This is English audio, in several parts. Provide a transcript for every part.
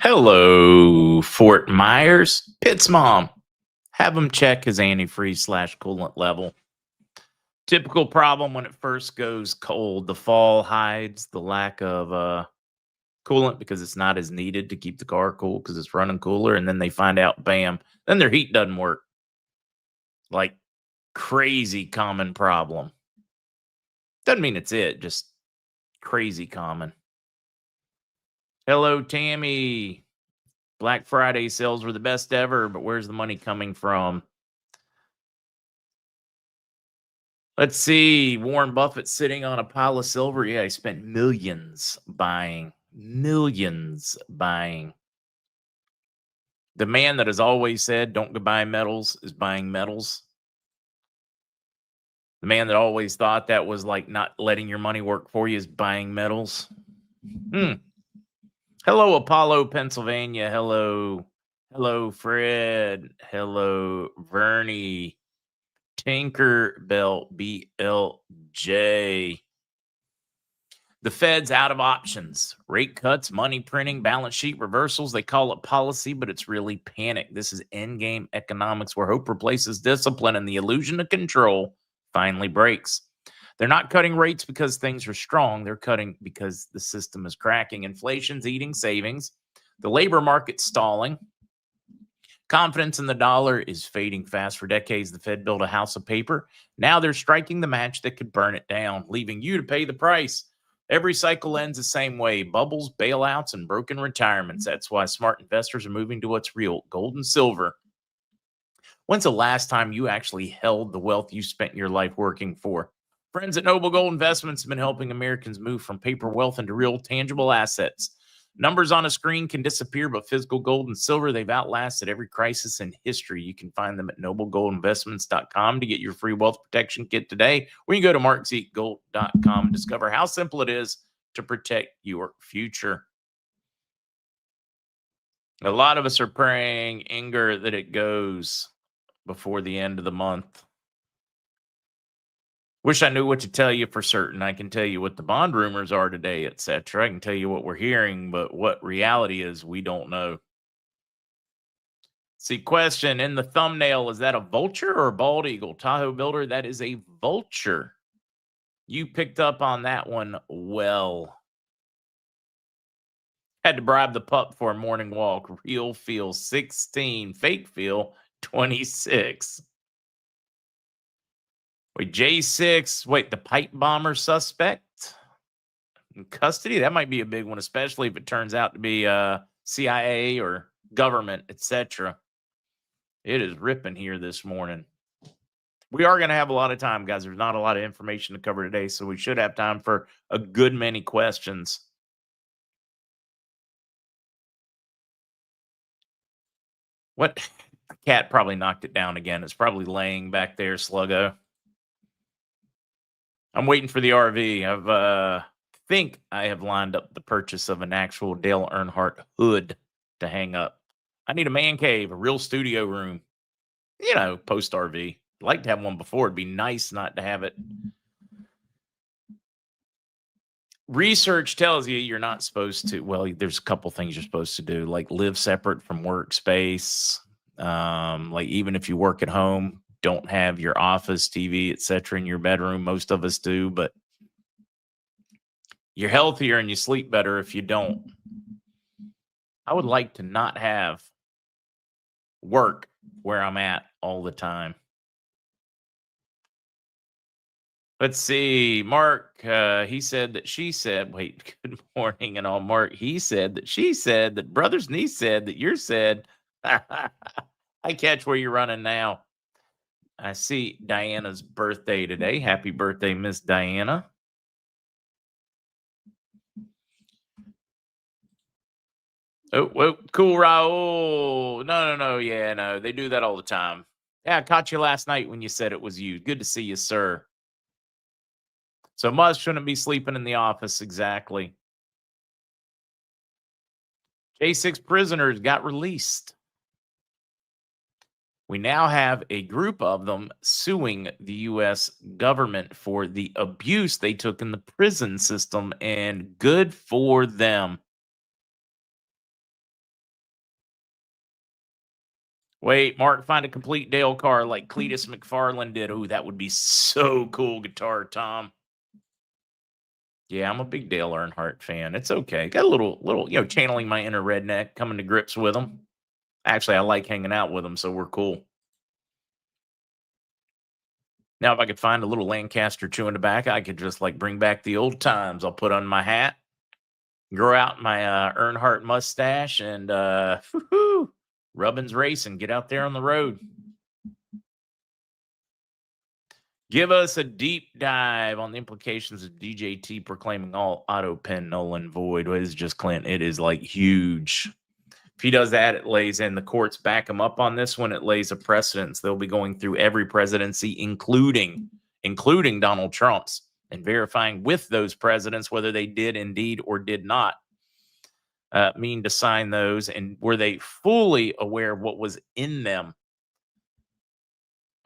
Hello, Fort Myers. Pitt's mom. Have him check his antifreeze/coolant level. Typical problem when it first goes cold. The fall hides the lack of coolant because it's not as needed to keep the car cool because it's running cooler. And then they find out, bam, then their heat doesn't work. Like crazy common problem. Doesn't mean it's it, just crazy common. Hello, Tammy. Black Friday sales were the best ever, but where's the money coming from? Let's see. Warren Buffett sitting on a pile of silver. Yeah, he spent millions buying. Millions buying. The man that has always said, don't go buy metals, is buying metals. The man that always thought that was like not letting your money work for you is buying metals. Hello, Apollo, Pennsylvania. Hello. Hello, Fred. Hello, Vernie. Tinkerbell, BLJ. The Fed's out of options. Rate cuts, money printing, balance sheet reversals. They call it policy, but it's really panic. This is endgame economics where hope replaces discipline and the illusion of control finally breaks. They're not cutting rates because things are strong. They're cutting because the system is cracking. Inflation's eating savings. The labor market's stalling. Confidence in the dollar is fading fast. For decades, the Fed built a house of paper. Now they're striking the match that could burn it down, leaving you to pay the price. Every cycle ends the same way: bubbles, bailouts, and broken retirements. That's why smart investors are moving to what's real: gold and silver. When's the last time you actually held the wealth you spent your life working for? Friends at Noble Gold Investments have been helping Americans move from paper wealth into real tangible assets. Numbers on a screen can disappear, but physical gold and silver, they've outlasted every crisis in history. You can find them at noblegoldinvestments.com to get your free wealth protection kit today, or you can go to markzgold.com and discover how simple it is to protect your future. A lot of us are praying, Inger, that it goes before the end of the month. Wish I knew what to tell you for certain. I can tell you what the bond rumors are today, etc. I can tell you what we're hearing, but what reality is, we don't know. See, question in the thumbnail, is that a vulture or a bald eagle? Tahoe Builder, that is a vulture. You picked up on that one well. Had to bribe the pup for a morning walk. Real feel 16, fake feel 26. Wait, J6, wait, the pipe bomber suspect in custody? That might be a big one, especially if it turns out to be CIA or government, etc. It is ripping here this morning. We are going to have a lot of time, guys. There's not a lot of information to cover today, so we should have time for a good many questions. What? The cat probably knocked it down again. It's probably laying back there, Sluggo. I'm waiting for the RV. Think I have lined up the purchase of an actual Dale Earnhardt hood to hang up. I need a man cave, a real studio room. Post RV. I'd like to have one before. It'd be nice not to have it. Research tells you you're not supposed to. Well, there's a couple things you're supposed to do, like live separate from workspace. Like even if you work at home, don't have your office, TV, etc. in your bedroom. Most of us do, but you're healthier and you sleep better if you don't. I would like to not have work where I'm at all the time. Let's see. Mark, he said that she said, wait, good morning and all. Mark, he said that she said that brother's niece said that you're said. I catch where you're running now. I see Diana's birthday today. Happy birthday, Miss Diana. Oh, cool, Raul. No. Yeah, no, they do that all the time. Yeah, I caught you last night when you said it was you. Good to see you, sir. So Muzz shouldn't be sleeping in the office, exactly. J6 prisoners got released. We now have a group of them suing the U.S. government for the abuse they took in the prison system, and good for them. Wait, Mark, find a complete Dale car like Cletus McFarland did. Oh, that would be so cool, Guitar Tom. Yeah, I'm a big Dale Earnhardt fan. It's okay. Got a little, channeling my inner redneck, coming to grips with him. Actually, I like hanging out with him, so we're cool. Now, if I could find a little Lancaster chewing tobacco, I could just like bring back the old times. I'll put on my hat, grow out my Earnhardt mustache, and Rubbins race and get out there on the road. Give us a deep dive on the implications of DJT proclaiming all auto pen null and void. What is just Clint? It is like huge. If he does that, it lays in the courts back him up on this one. It lays a precedence. They'll be going through every presidency, including Donald Trump's, and verifying with those presidents whether they did indeed or did not mean to sign those, and were they fully aware of what was in them.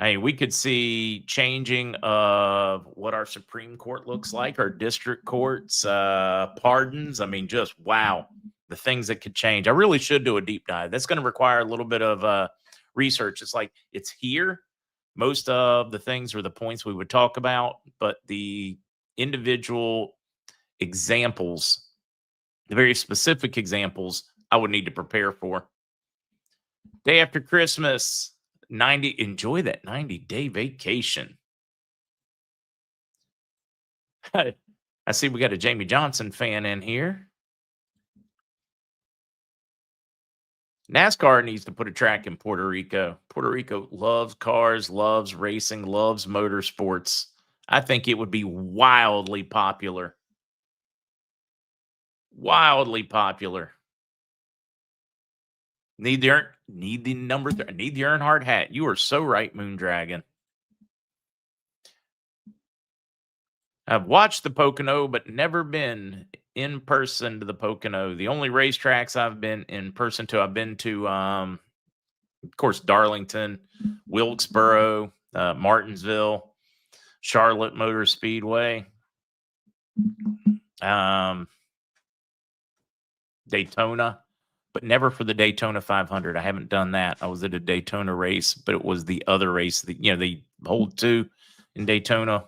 I mean, we could see changing of what our Supreme Court looks like, our district courts, pardons. I mean, just wow, the things that could change. I really should do a deep dive. That's going to require a little bit of research. It's like it's here. Most of the things are the points we would talk about, but the individual examples, the very specific examples, I would need to prepare for. Day after Christmas. 90, enjoy that 90-day vacation. I see we got a Jamie Johnson fan in here. NASCAR needs to put a track in Puerto Rico. Puerto Rico loves cars, loves racing, loves motorsports. I think it would be wildly popular. Wildly popular. Need the Earnhardt hat. You are so right, Moondragon. I've watched the Pocono, but never been in person to the Pocono. The only racetracks I've been in person to, I've been to, of course, Darlington, Wilkesboro, Martinsville, Charlotte Motor Speedway, Daytona, but never for the Daytona 500. I haven't done that. I was at a Daytona race, but it was the other race that, they hold two in Daytona,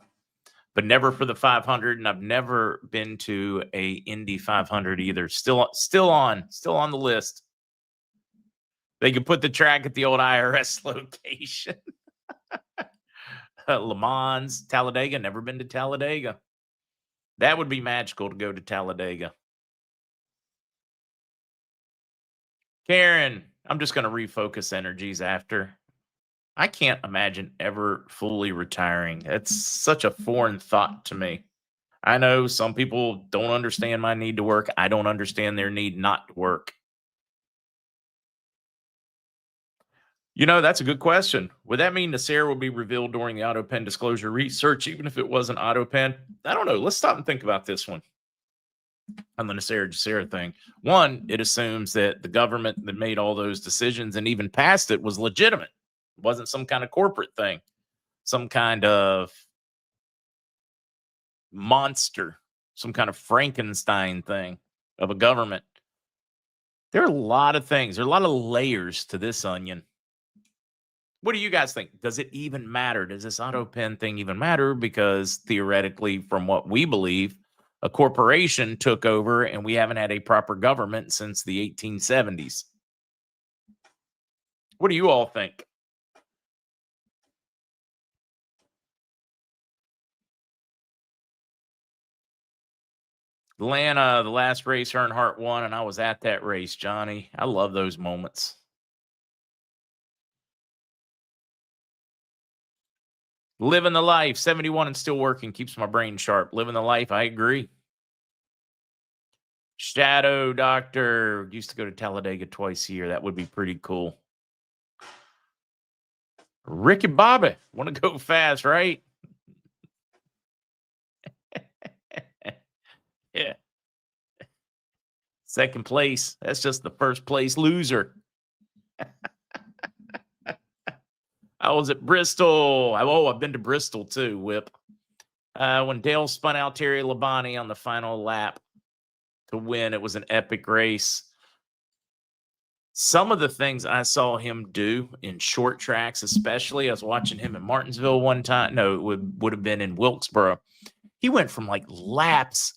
but never for the 500. And I've never been to a Indy 500 either. Still on the list. They could put the track at the old IRS location. Le Mans, Talladega. Never been to Talladega. That would be magical to go to Talladega. Karen, I'm just going to refocus energies after. I can't imagine ever fully retiring. That's such a foreign thought to me. I know some people don't understand my need to work. I don't understand their need not to work. That's a good question. Would that mean Nasser will be revealed during the auto pen disclosure research, even if it wasn't auto pen? I don't know. Let's stop and think about this one. On the Nasser thing. One, it assumes that the government that made all those decisions and even passed it was legitimate. It wasn't some kind of corporate thing, some kind of monster, some kind of Frankenstein thing of a government. There are a lot of things. There are a lot of layers to this onion. What do you guys think? Does it even matter? Does this auto pen thing even matter? Because theoretically, from what we believe, a corporation took over and we haven't had a proper government since the 1870s. What do you all think? Atlanta, the last race Earnhardt won, and I was at that race, Johnny. I love those moments. Living the life, 71 and still working, keeps my brain sharp. Living the life, I agree. Shadow Doctor, used to go to Talladega twice a year. That would be pretty cool. Ricky Bobby, want to go fast, right? Yeah. Second place. That's just the first place loser. I was at Bristol. I've been to Bristol too, Whip. When Dale spun out Terry Labonte on the final lap to win, it was an epic race. Some of the things I saw him do in short tracks, especially, I was watching him in Martinsville one time. No, it would have been in Wilkesboro. He went from like laps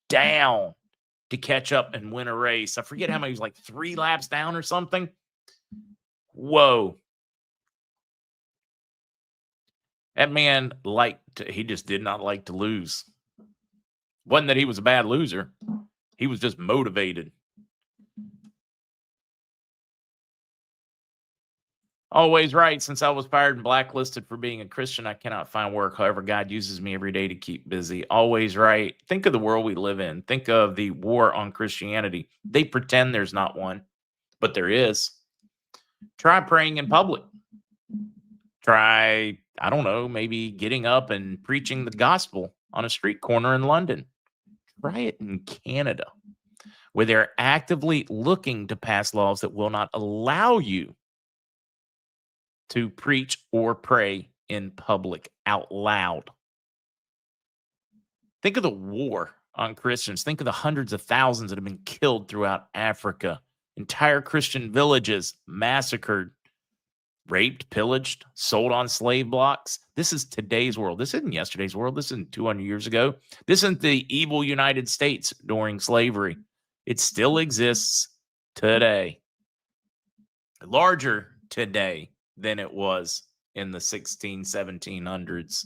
down to catch up and win a race. I forget how many, he was like 3 laps down or something. Whoa. That man he just did not like to lose. Wasn't that he was a bad loser. He was just motivated. Always right. Since I was fired and blacklisted for being a Christian, I cannot find work. However, God uses me every day to keep busy. Always right. Think of the world we live in. Think of the war on Christianity. They pretend there's not one, but there is. Try praying in public. Try, I don't know, maybe getting up and preaching the gospel on a street corner in London. Try it in Canada, where they're actively looking to pass laws that will not allow you to preach or pray in public out loud. Think of the war on Christians. Think of the hundreds of thousands that have been killed throughout Africa. Entire Christian villages massacred, raped, pillaged, sold on slave blocks. This is today's world. This isn't yesterday's world. This isn't 200 years ago. This isn't the evil United States during slavery. It still exists today. Larger today than it was in the 1700s.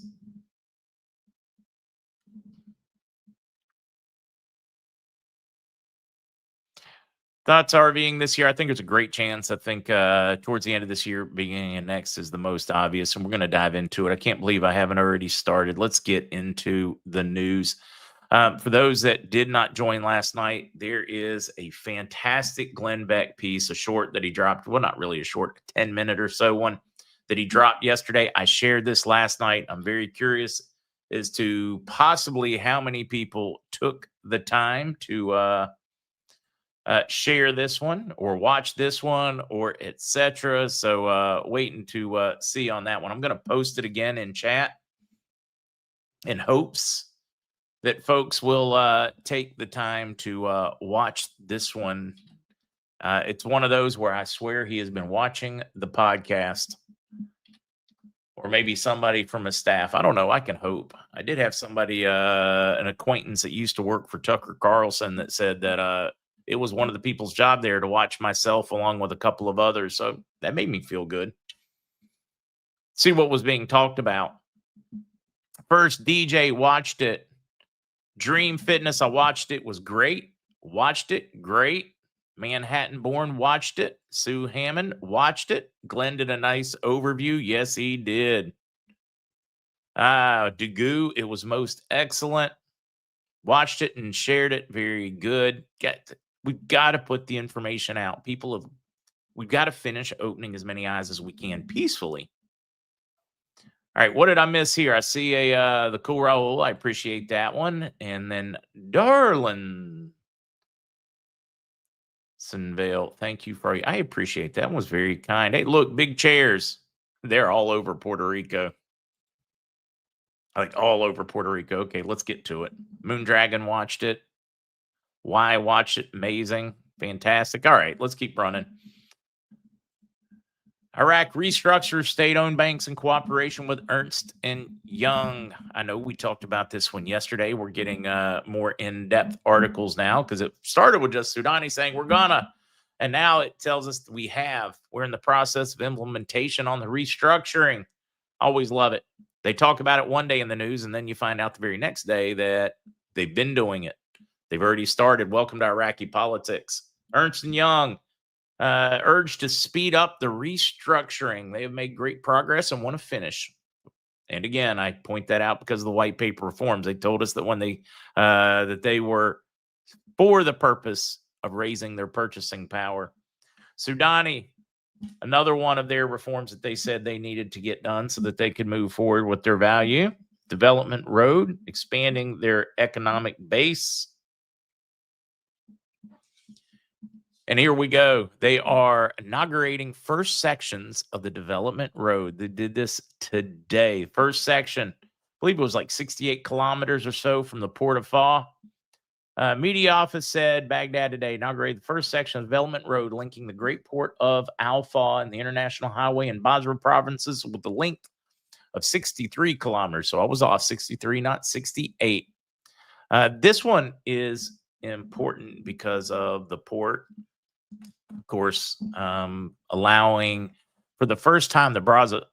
Thoughts RVing this year? I think there's a great chance. I think towards the end of this year, beginning of next is the most obvious, and we're going to dive into it. I can't believe I haven't already started. Let's get into the news. For those that did not join last night, there is a fantastic Glenn Beck piece, a short that he dropped. Well, not really a short, 10-minute or so one that he dropped yesterday. I shared this last night. I'm very curious as to possibly how many people took the time to share this one or watch this one or etc. So waiting to see on that one. I'm going to post it again in chat in hopes that folks will take the time to watch this one. It's one of those where I swear he has been watching the podcast, or maybe somebody from his staff. I don't know. I can hope. I did have somebody, an acquaintance that used to work for Tucker Carlson, that said that it was one of the people's job there to watch myself along with a couple of others. So that made me feel good. See what was being talked about. First, DJ watched it. Dream Fitness, I watched it, was great. Watched it, great. Manhattan Born watched it. Sue Hammond watched it. Glenn did a nice overview. Yes, he did. Degoo, it was most excellent. Watched it and shared it. Very good. We've got to put the information out. We've got to finish opening as many eyes as we can peacefully. All right, what did I miss here? I see the cool Raul. I appreciate that one. And then Darlin Sunvale, thank you for. I appreciate that. One was very kind. Hey, look, big chairs. They're all over Puerto Rico. Like all over Puerto Rico. Okay, let's get to it. Moondragon watched it. Why watched it? Amazing. Fantastic. All right, let's keep running. Iraq restructures state-owned banks in cooperation with Ernst & Young. I know we talked about this one yesterday. We're getting more in-depth articles now, because it started with just Sudani saying we're gonna, and now it tells us we're in the process of implementation on the restructuring. Always love it. They talk about it one day in the news, and then you find out the very next day that they've been doing it. They've already started. Welcome to Iraqi politics. Ernst & Young urged to speed up the restructuring. They have made great progress and want to finish. And again, I point that out because of the white paper reforms. They told us that when that they were for the purpose of raising their purchasing power. Sudani, another one of their reforms that they said they needed to get done so that they could move forward with their value development road, expanding their economic base. And here we go. They are inaugurating first sections of the development road. They did this today. First section, I believe it was like 68 kilometers or so from the Port of Fa Media office said Baghdad today inaugurated the first section of Development Road linking the great port of Al-Fa and the international highway in Basra provinces with the length of 63 kilometers. So I was off, 63, not 68. This one is important because of the port, of course, allowing for the first time the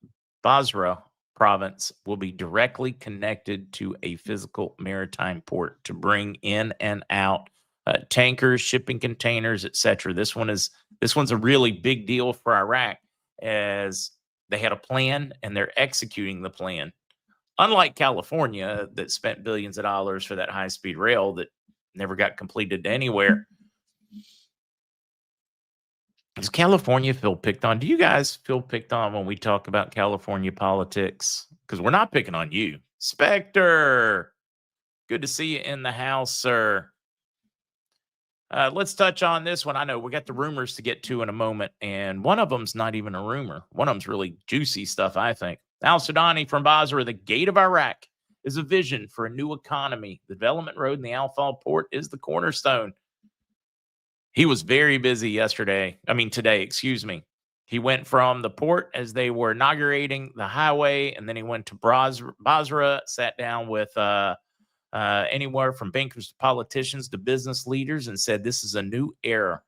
Basra province will be directly connected to a physical maritime port to bring in and out tankers, shipping containers, etc. This one's a really big deal for Iraq, as they had a plan and they're executing the plan. Unlike California, that spent billions of dollars for that high-speed rail that never got completed anywhere. Does California feel picked on? Do you guys feel picked on when we talk about California politics? Because we're not picking on you. Spectre, good to see you in the house, sir. Let's touch on this one. I know we got the rumors to get to in a moment, and one of them's not even a rumor. One of them's really juicy stuff, I think. Al-Sudani from Basra, the gate of Iraq, is a vision for a new economy. The development road in the Al-Fa port is the cornerstone. He was very busy today, excuse me. He went from the port as they were inaugurating the highway, and then he went to Basra, sat down with anywhere from bankers to politicians to business leaders, and said this is a new era,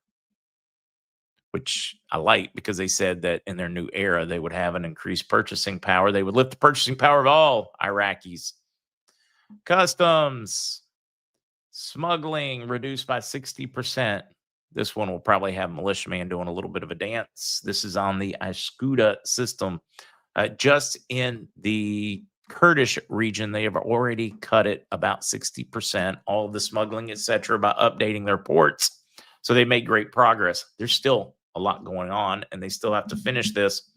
which I like, because they said that in their new era, they would have an increased purchasing power. They would lift the purchasing power of all Iraqis. Customs, smuggling reduced by 60%. This one will probably have militiaman doing a little bit of a dance. This is on the Askuda system. Just in the Kurdish region, they have already cut it about 60%. All of the smuggling, etc., by updating their ports. So they made great progress. There's still a lot going on, and they still have to finish this.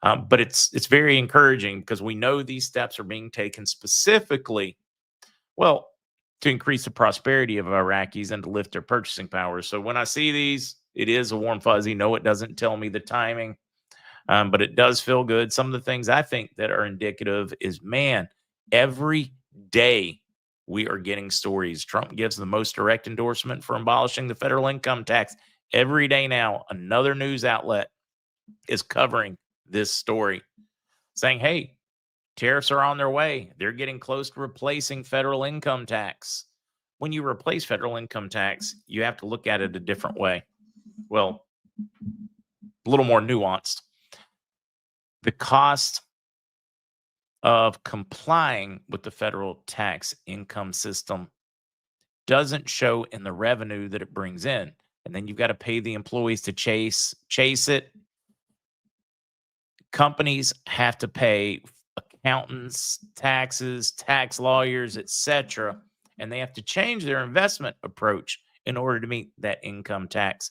But it's very encouraging, because we know these steps are being taken specifically, well, to increase the prosperity of Iraqis and to lift their purchasing power. So when I see these, it is a warm fuzzy. No, it doesn't tell me the timing, but it does feel good. Some of the things I think that are indicative is, man, every day we are getting stories. Trump gives the most direct endorsement for abolishing the federal income tax. Every day now, another news outlet is covering this story, saying, hey, tariffs are on their way. They're getting close to replacing federal income tax. When you replace federal income tax, you have to look at it a different way. Well, a little more nuanced. The cost of complying with the federal tax income system doesn't show in the revenue that it brings in. And then you've got to pay the employees to chase it. Companies have to pay accountants, taxes, tax lawyers, etc., and they have to change their investment approach in order to meet that income tax.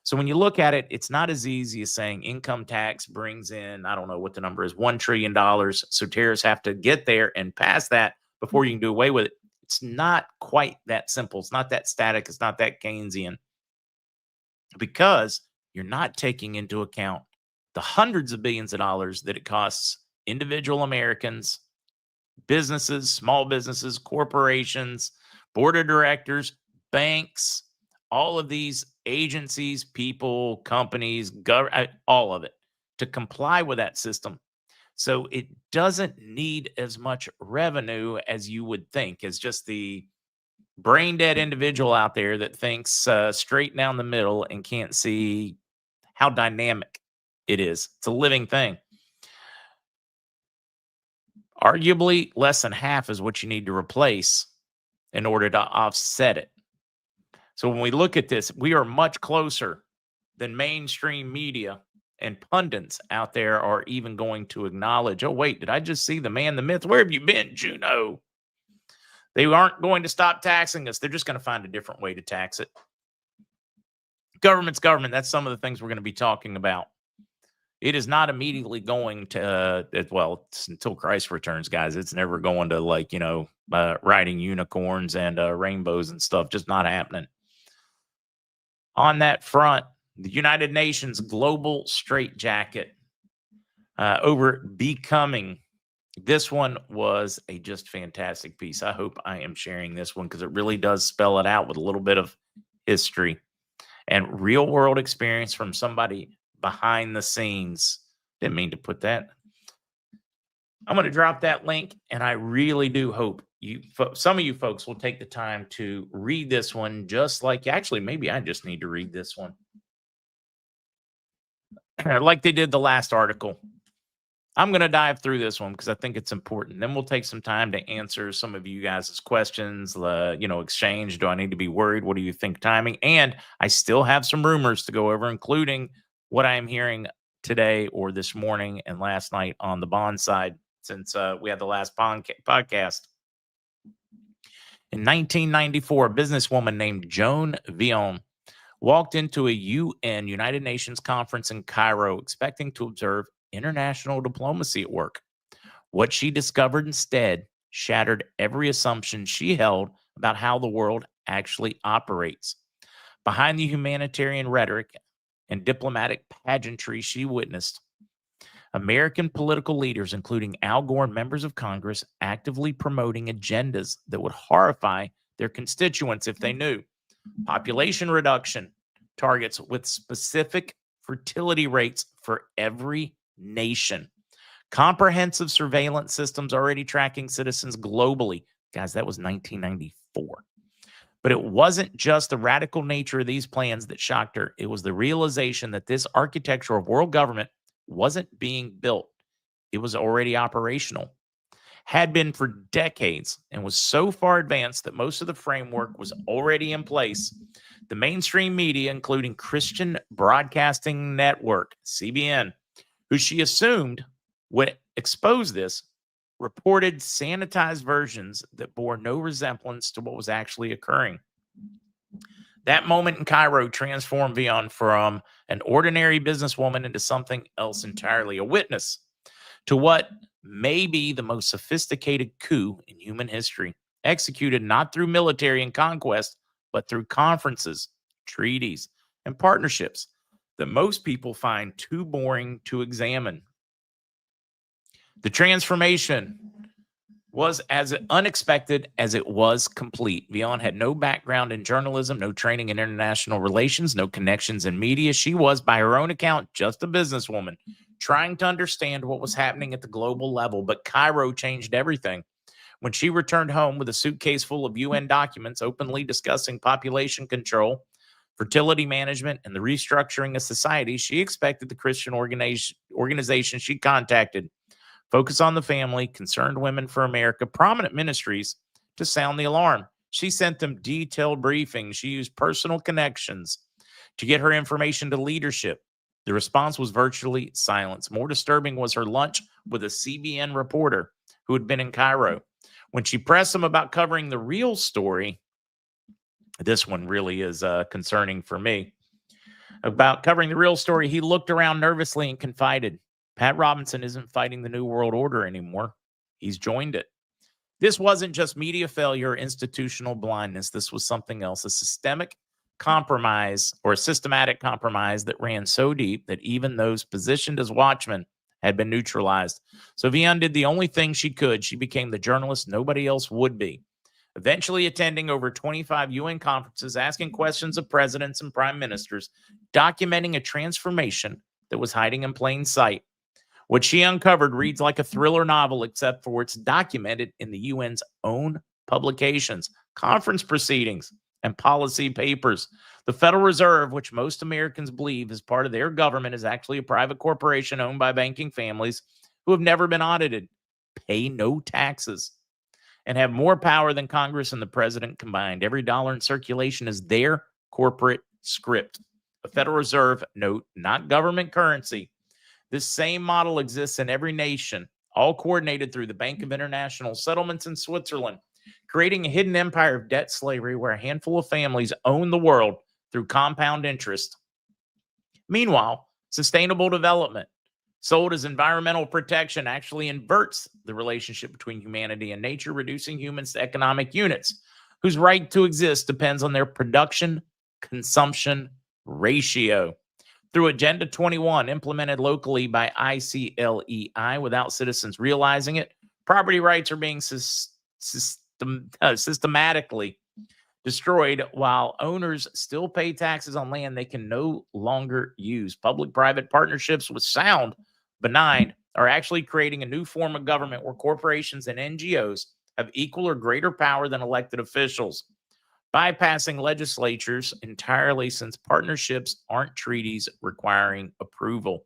So when you look at it, it's not as easy as saying income tax brings in, I don't know what the number is, $1 trillion. So tariffs have to get there and pass that before you can do away with it. It's not quite that simple. It's not that static. It's not that Keynesian, because you're not taking into account the hundreds of billions of dollars that it costs individual Americans, businesses, small businesses, corporations, board of directors, banks, all of these agencies, people, companies, all of it, to comply with that system. So it doesn't need as much revenue as you would think, as just the brain dead individual out there that thinks straight down the middle and can't see how dynamic it is. It's a living thing. Arguably, less than half is what you need to replace in order to offset it. So when we look at this, we are much closer than mainstream media and pundits out there are even going to acknowledge. Oh, wait, did I just see the man, the myth? Where have you been, Juno? They aren't going to stop taxing us. They're just going to find a different way to tax it. Government's government. That's some of the things we're going to be talking about. It is not immediately going to, it's until Christ returns, guys. It's never going to riding unicorns and rainbows and stuff. Just not happening. On that front, the United Nations global straitjacket over becoming This one was a just fantastic piece. I hope I am sharing this one because it really does spell it out with a little bit of history and real world experience from somebody behind the scenes. Didn't mean to put that. I'm going to drop that link, and I really do hope some of you folks will take the time to read this one, just like actually maybe I just need to read this one like they did the last article. I'm going to dive through this one because I think it's important. Then we'll take some time to answer some of you guys' questions. Exchange. Do I need to be worried? What do you think timing? And I still have some rumors to go over, including what I am hearing today or this morning and last night on the bond side since we had the last podcast. In 1994, a businesswoman named Joan Vion walked into a United Nations conference in Cairo expecting to observe international diplomacy at work. What she discovered instead shattered every assumption she held about how the world actually operates. Behind the humanitarian rhetoric and diplomatic pageantry she witnessed, American political leaders, including Al Gore and members of Congress, actively promoting agendas that would horrify their constituents if they knew. Population reduction targets with specific fertility rates for every nation. Comprehensive surveillance systems already tracking citizens globally. Guys, that was 1994. But it wasn't just the radical nature of these plans that shocked her. It was the realization that this architecture of world government wasn't being built. It was already operational, had been for decades, and was so far advanced that most of the framework was already in place. The mainstream media, including Christian Broadcasting Network, CBN, who she assumed would expose this, reported sanitized versions that bore no resemblance to what was actually occurring. That moment in Cairo transformed Vion from an ordinary businesswoman into something else entirely, a witness to what may be the most sophisticated coup in human history, executed not through military and conquest, but through conferences, treaties, and partnerships that most people find too boring to examine. The transformation was as unexpected as it was complete. Vion had no background in journalism, no training in international relations, no connections in media. She was, by her own account, just a businesswoman trying to understand what was happening at the global level. But Cairo changed everything. When she returned home with a suitcase full of UN documents openly discussing population control, fertility management, and the restructuring of society, she expected the Christian organization she contacted, Focus on the Family, Concerned Women for America, prominent ministries, to sound the alarm. She sent them detailed briefings. She used personal connections to get her information to leadership. The response was virtually silence. More disturbing was her lunch with a CBN reporter who had been in Cairo. When she pressed him about covering the real story, this one really is concerning for me, about covering the real story, he looked around nervously and confided, Pat Robinson isn't fighting the New World Order anymore. He's joined it. This wasn't just media failure or institutional blindness. This was something else, a systemic compromise or a systematic compromise that ran so deep that even those positioned as watchmen had been neutralized. So Vion did the only thing she could. She became the journalist nobody else would be, eventually attending over 25 UN conferences, asking questions of presidents and prime ministers, documenting a transformation that was hiding in plain sight. What she uncovered reads like a thriller novel, except for it's documented in the UN's own publications, conference proceedings, and policy papers. The Federal Reserve, which most Americans believe is part of their government, is actually a private corporation owned by banking families who have never been audited, pay no taxes, and have more power than Congress and the president combined. Every dollar in circulation is their corporate script. A Federal Reserve note, not government currency. This same model exists in every nation, all coordinated through the Bank of International Settlements in Switzerland, creating a hidden empire of debt slavery where a handful of families own the world through compound interest. Meanwhile, sustainable development, sold as environmental protection, actually inverts the relationship between humanity and nature, reducing humans to economic units whose right to exist depends on their production-consumption ratio. Through Agenda 21, implemented locally by ICLEI without citizens realizing it, Property rights are being systematically destroyed while owners still pay taxes on land they can no longer use. Public-private partnerships with sound, benign, are actually creating a new form of government where corporations and NGOs have equal or greater power than elected officials, bypassing legislatures entirely since partnerships aren't treaties requiring approval.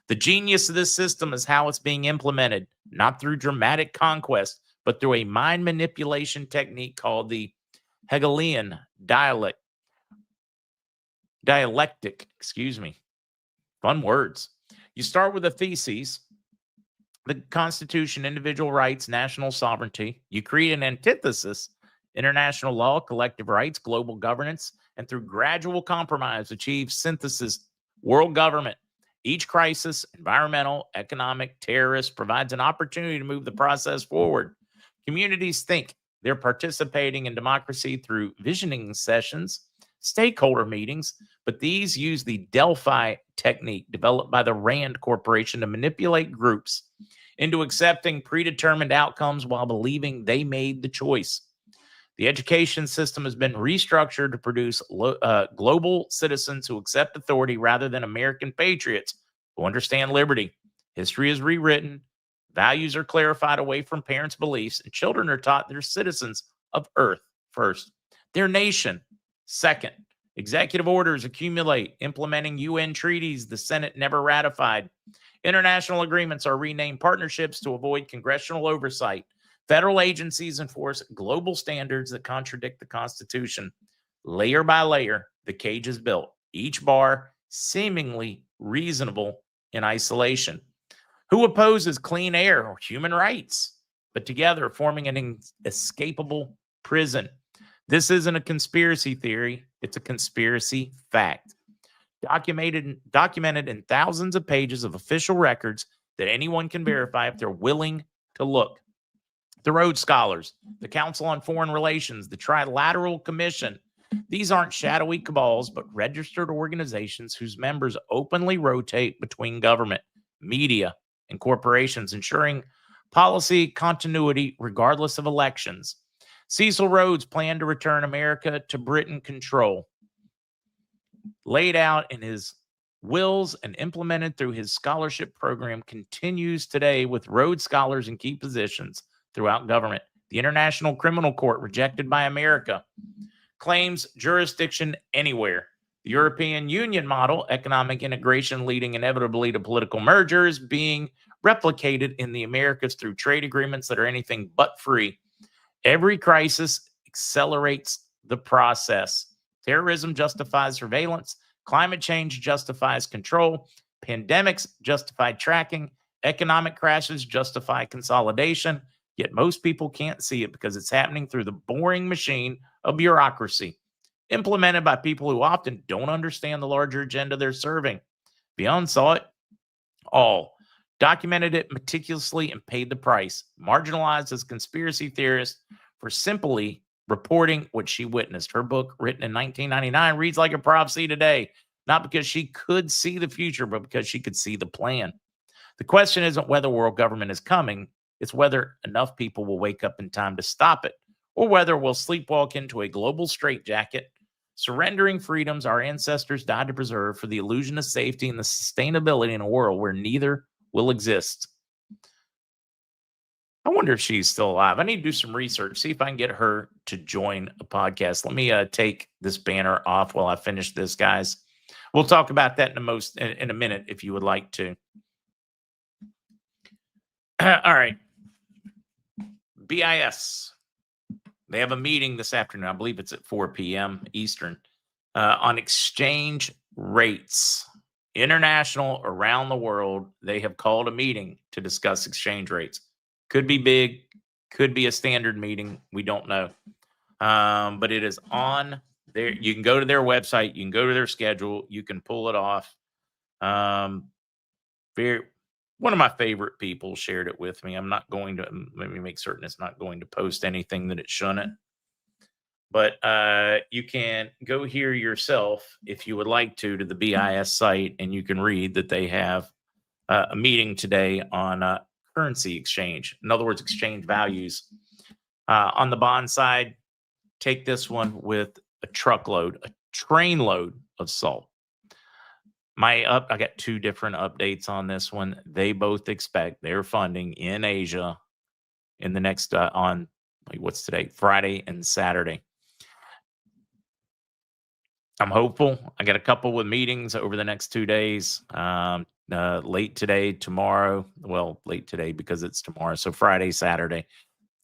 The genius of this system is how it's being implemented, not through dramatic conquest, but through a mind manipulation technique called the Hegelian dialectic. Fun words. You start with a thesis, the Constitution, individual rights, national sovereignty. You create an antithesis, international law, collective rights, global governance, and through gradual compromise, achieve synthesis, world government. Each crisis, environmental, economic, terrorist, provides an opportunity to move the process forward. Communities think they're participating in democracy through visioning sessions, stakeholder meetings, but these use the Delphi technique developed by the Rand Corporation to manipulate groups into accepting predetermined outcomes while believing they made the choice. The education system has been restructured to produce global citizens who accept authority rather than American patriots who understand liberty. History is rewritten, values are clarified away from parents' beliefs, and children are taught they're citizens of Earth first, their nation second. Executive orders accumulate, implementing UN treaties the Senate never ratified. International agreements are renamed partnerships to avoid congressional oversight. Federal agencies enforce global standards that contradict the Constitution. Layer by layer, the cage is built, each bar seemingly reasonable in isolation. Who opposes clean air or human rights, but together forming an inescapable prison? This isn't a conspiracy theory, it's a conspiracy fact. Documented in thousands of pages of official records that anyone can verify if they're willing to look. The Rhodes Scholars, the Council on Foreign Relations, the Trilateral Commission. These aren't shadowy cabals, but registered organizations whose members openly rotate between government, media, and corporations, ensuring policy continuity regardless of elections. Cecil Rhodes planned to return America to Britain control, laid out in his wills and implemented through his scholarship program, continues today with Rhodes Scholars in key positions throughout government. The International Criminal Court, rejected by America, claims jurisdiction anywhere. The European Union model, economic integration leading inevitably to political mergers, being replicated in the Americas through trade agreements that are anything but free. Every crisis accelerates the process. Terrorism justifies surveillance. Climate change justifies control. Pandemics justify tracking. Economic crashes justify consolidation. Yet most people can't see it because it's happening through the boring machine of bureaucracy, implemented by people who often don't understand the larger agenda they're serving. Beyond saw it all, documented it meticulously, and paid the price, marginalized as conspiracy theorist for simply reporting what she witnessed. Her book, written in 1999, reads like a prophecy today, not because she could see the future, but because she could see the plan. The question isn't whether world government is coming, it's whether enough people will wake up in time to stop it, or whether we'll sleepwalk into a global straitjacket, surrendering freedoms our ancestors died to preserve for the illusion of safety and the sustainability in a world where neither will exist. I wonder if she's still alive. I need to do some research, see if I can get her to join a podcast. Let me take this banner off while I finish this, guys. We'll talk about that in a minute if you would like to. All right. BIS. They have a meeting this afternoon. I believe it's at 4 p.m. Eastern on exchange rates. International, around the world, they have called a meeting to discuss exchange rates. Could be big, could be a standard meeting. We don't know. But it is on there. You can go to their website. You can go to their schedule. You can pull it off. One of my favorite people shared it with me. I'm not going to, let me make certain it's not going to post anything that it shouldn't. But you can go here yourself if you would like to the BIS site, and you can read that they have a meeting today on currency exchange. In other words, exchange values. On the bond side, take this one with a train load of salt. I got two different updates on this one. They both expect their funding in Asia in the next what's today? Friday and Saturday. I'm hopeful. I got a couple with meetings over the next 2 days. Late today, tomorrow. Well, late today because it's tomorrow. So Friday, Saturday.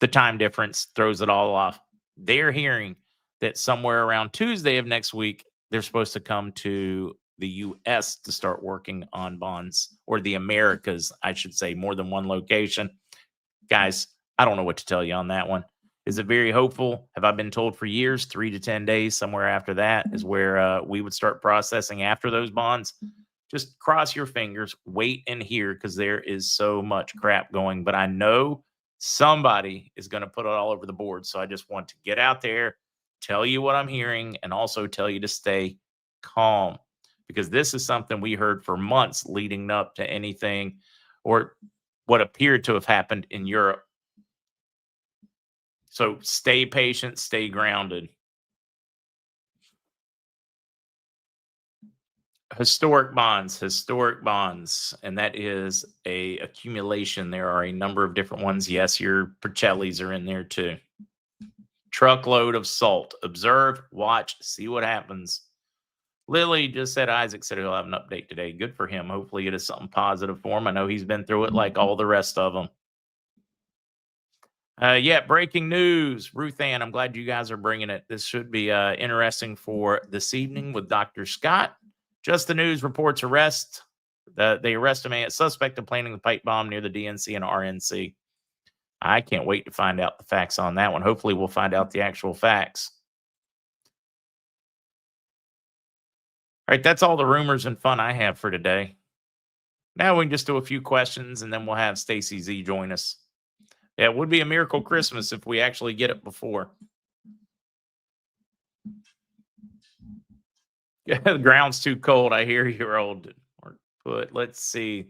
The time difference throws it all off. They're hearing that somewhere around Tuesday of next week, they're supposed to come to the U.S. to start working on bonds, or the Americas, I should say, more than one location. Guys, I don't know what to tell you on that one. Is it very hopeful? Have I been told for years, 3 to 10 days, somewhere after that is where we would start processing after those bonds? Just cross your fingers, wait and hear, because there is so much crap going. But I know somebody is going to put it all over the board. So I just want to get out there, tell you what I'm hearing, and also tell you to stay calm, because this is something we heard for months leading up to anything or what appeared to have happened in Europe. So stay patient, stay grounded. Historic bonds, and that is a accumulation. There are a number of different ones. Yes, your Percellis are in there too. Truckload of salt. Observe, watch, see what happens. Lily just said Isaac said he'll have an update today. Good for him. Hopefully it is something positive for him. I know he's been through it like all the rest of them. Yeah, breaking news. Ruth Ann, I'm glad you guys are bringing it. This should be interesting for this evening with Dr. Scott. Just the news reports arrest. They arrest a suspect of planting the pipe bomb near the DNC and RNC. I can't wait to find out the facts on that one. Hopefully we'll find out the actual facts. All right, that's all the rumors and fun I have for today. Now we can just do a few questions, and then we'll have StacieZ join us. Yeah, it would be a miracle Christmas if we actually get it before. Yeah, the ground's too cold. I hear you're old. Let's see.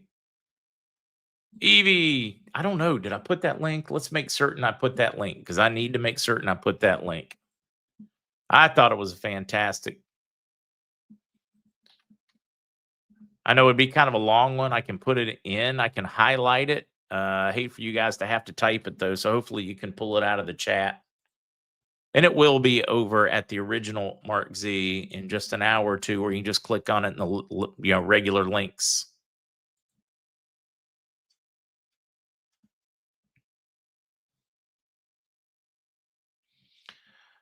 Evie, I don't know. Did I put that link? Let's make certain I put that link, because I need to make certain I put that link. I thought it was fantastic. I know it'd be kind of a long one. I can put it in. I can highlight it. I hate for you guys to have to type it, though, so hopefully you can pull it out of the chat. And it will be over at the original MarkZ in just an hour or two, where you can just click on it in the regular links.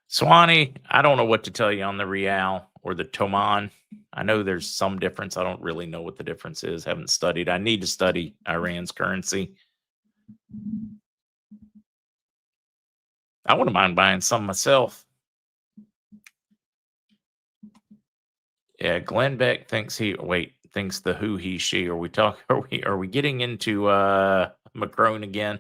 Swanee, I don't know what to tell you on the Real or the Toman. I know there's some difference. I don't really know what the difference is. Haven't studied. I need to study Iran's currency. I wouldn't mind buying some myself. Yeah, Glenn Beck thinks thinks the who, he, she. Are we getting into Macron again?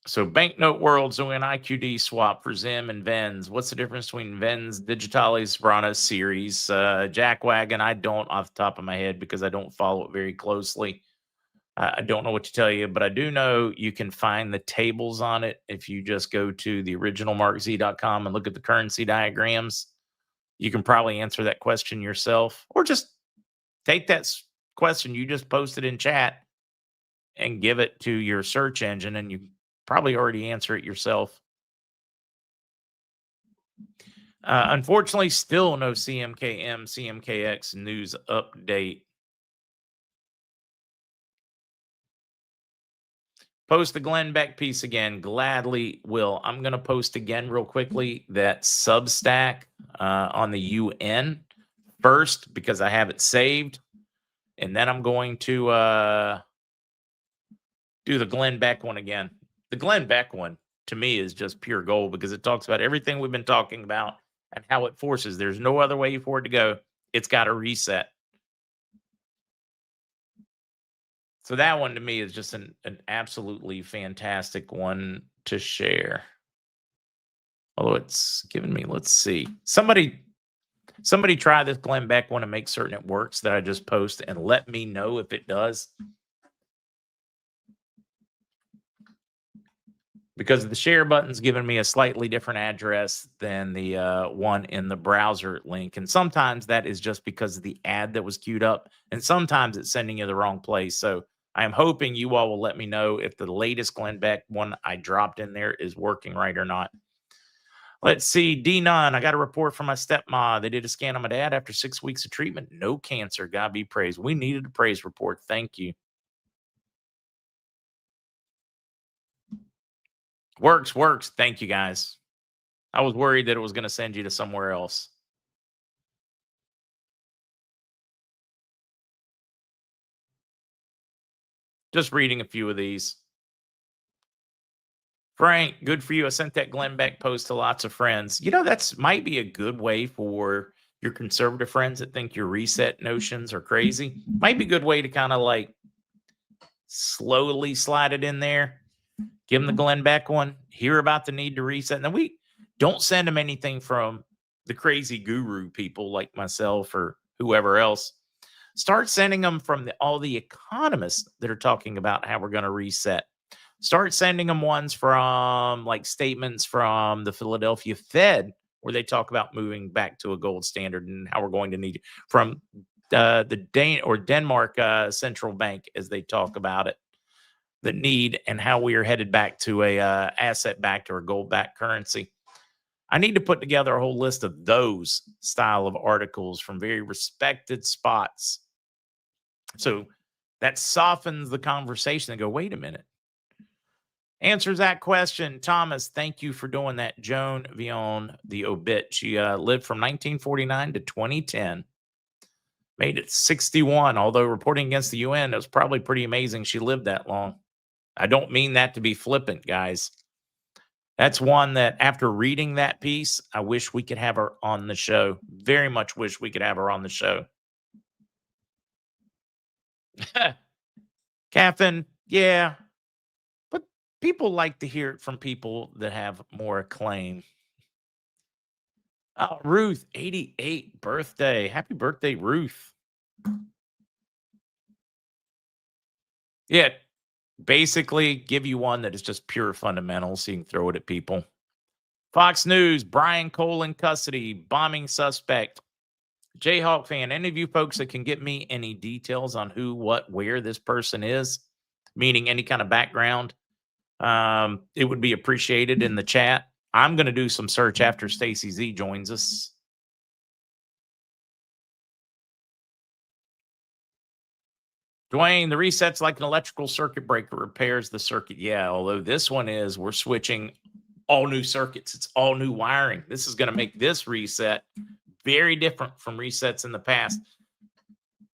So Banknote World, doing IQD swap for Zim and Vens. What's the difference between Vens, Digitalis, Brana series, Jackwagon? I don't off the top of my head, because I don't follow it very closely. I don't know what to tell you, but I do know you can find the tables on it if you just go to the original MarkZ.com and look at the currency diagrams. You can probably answer that question yourself, or just take that question you just posted in chat and give it to your search engine, and you probably already answer it yourself. Unfortunately, still no CMKM, CMKX news update. Post the Glenn Beck piece again. Gladly will. I'm going to post again real quickly that Substack on the UN first, because I have it saved. And then I'm going to do the Glenn Beck one again. The Glenn Beck one, to me, is just pure gold, because it talks about everything we've been talking about and how it forces. There's no other way for it to go. It's got to reset. So that one, to me, is just an absolutely fantastic one to share. Although it's given me, let's see. Somebody Somebody try this Glenn Beck one and make certain it works that I just post and let me know if it does. Because the share button's giving me a slightly different address than the one in the browser link. And sometimes that is just because of the ad that was queued up. And sometimes it's sending you the wrong place. So I'm hoping you all will let me know if the latest Glenn Beck one I dropped in there is working right or not. Let's see. D Nunn, I got a report from my stepmom. They did a scan on my dad after 6 weeks of treatment. No cancer. God be praised. We needed a praise report. Thank you. Works. Thank you, guys. I was worried that it was going to send you to somewhere else. Just reading a few of these. Frank, good for you. I sent that Glenn Beck post to lots of friends. That's might be a good way for your conservative friends that think your reset notions are crazy. Might be a good way to kind of like slowly slide it in there. Give them the Glenn Beck one. Hear about the need to reset. Now, we don't send them anything from the crazy guru people like myself or whoever else. Start sending them from all the economists that are talking about how we're going to reset. Start sending them ones from like statements from the Philadelphia Fed where they talk about moving back to a gold standard and how we're going to need it. From the Denmark central bank as they talk about it. The need and how we are headed back to a asset-backed or a gold-backed currency. I need to put together a whole list of those style of articles from very respected spots. So that softens the conversation and go, wait a minute. Answers that question. Thomas, thank you for doing that. Joan Vion, the obit. She lived from 1949 to 2010. Made it 61, although reporting against the UN, it was probably pretty amazing she lived that long. I don't mean that to be flippant, guys. That's one that after reading that piece, I wish we could have her on the show. Very much wish we could have her on the show. Catherine, yeah. But people like to hear it from people that have more acclaim. Ruth, 88 birthday. Happy birthday, Ruth. Yeah. Basically, give you one that is just pure fundamentals so you can throw it at people. Fox News, Brian Cole in custody, bombing suspect. Jayhawk fan, any of you folks that can get me any details on who, what, where this person is, meaning any kind of background, it would be appreciated in the chat. I'm going to do some search after StacieZ joins us. Dwayne, the reset's like an electrical circuit breaker, repairs the circuit. Yeah, although this one is, we're switching all new circuits. It's all new wiring. This is going to make this reset very different from resets in the past.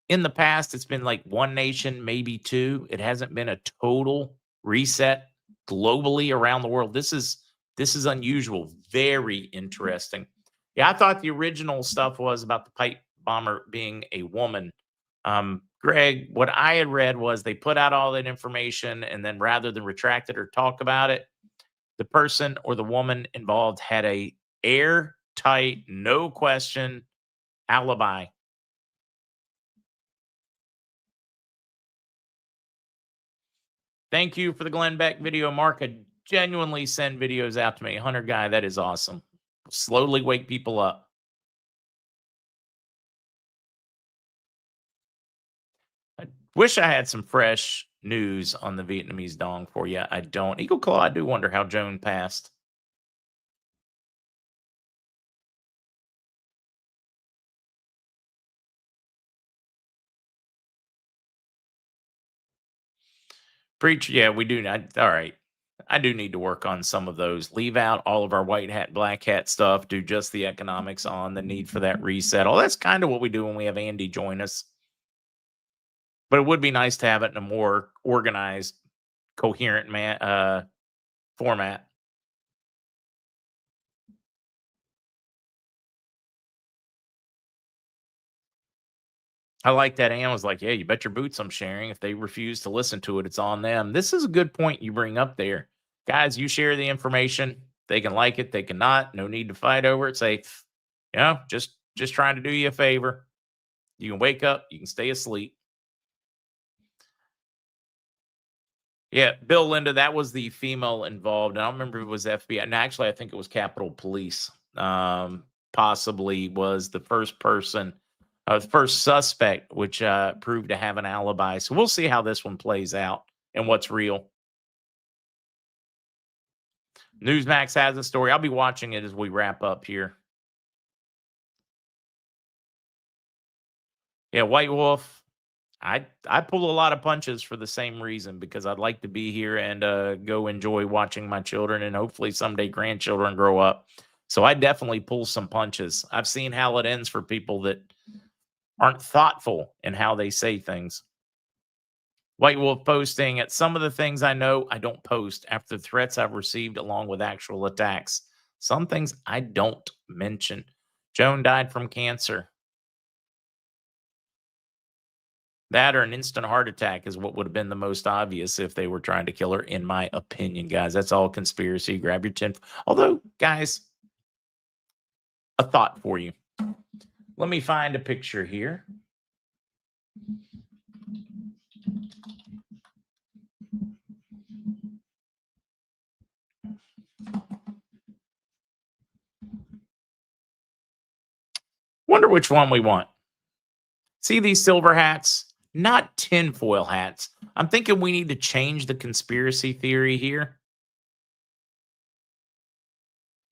In the past, it's been like one nation, maybe two. It hasn't been a total reset globally around the world. This is unusual. Very interesting. Yeah, I thought the original stuff was about the pipe bomber being a woman. Greg, what I had read was they put out all that information, and then rather than retract it or talk about it, the person or the woman involved had a airtight, no question alibi. Thank you for the Glenn Beck video, Mark. I genuinely send videos out to me. Hunter guy, that is awesome. Slowly wake people up. I wish I had some fresh news on the Vietnamese dong for you. I don't. Eagle Claw, I do wonder how Joan passed. Preach, yeah, we do. All right. I do need to work on some of those. Leave out all of our white hat, black hat stuff. Do just the economics on the need for that reset. All that's kind of what we do when we have Andy join us. But it would be nice to have it in a more organized, coherent format. I like that. Ann was like, yeah, you bet your boots I'm sharing. If they refuse to listen to it, it's on them. This is a good point you bring up there. Guys, you share the information. They can like it. They cannot. No need to fight over it. Say, just Just trying to do you a favor. You can wake up, you can stay asleep. Yeah, Bill Linda, that was the female involved. I don't remember if it was FBI. And actually, I think it was Capitol Police. Possibly was the first person, the first suspect, which proved to have an alibi. So we'll see how this one plays out and what's real. Newsmax has a story. I'll be watching it as we wrap up here. Yeah, White Wolf. I pull a lot of punches for the same reason, because I'd like to be here and go enjoy watching my children and hopefully someday grandchildren grow up. So I definitely pull some punches. I've seen how it ends for people that aren't thoughtful in how they say things. White Wolf posting, at some of the things I know I don't post after the threats I've received along with actual attacks. Some things I don't mention. Joan died from cancer. That or an instant heart attack is what would have been the most obvious if they were trying to kill her, in my opinion, guys. That's all conspiracy. Grab your 10. Although, guys, a thought for you. Let me find a picture here. Wonder which one we want. See these silver hats? Not tinfoil hats. I'm thinking we need to change the conspiracy theory here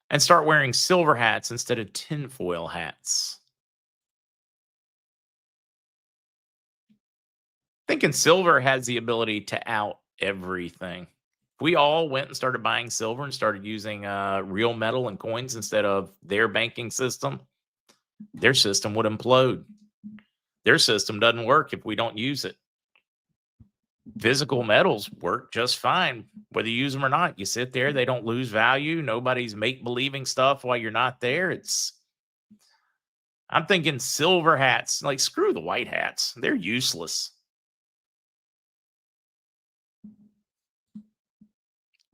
and start wearing silver hats instead of tinfoil hats. Thinking silver has the ability to out everything. If we all went and started buying silver and started using real metal and coins instead of their banking system, their system would implode. Their system doesn't work if we don't use it. Physical metals work just fine, whether you use them or not. You sit there, they don't lose value. Nobody's make-believing stuff while you're not there. I'm thinking silver hats. Like, screw the white hats. They're useless.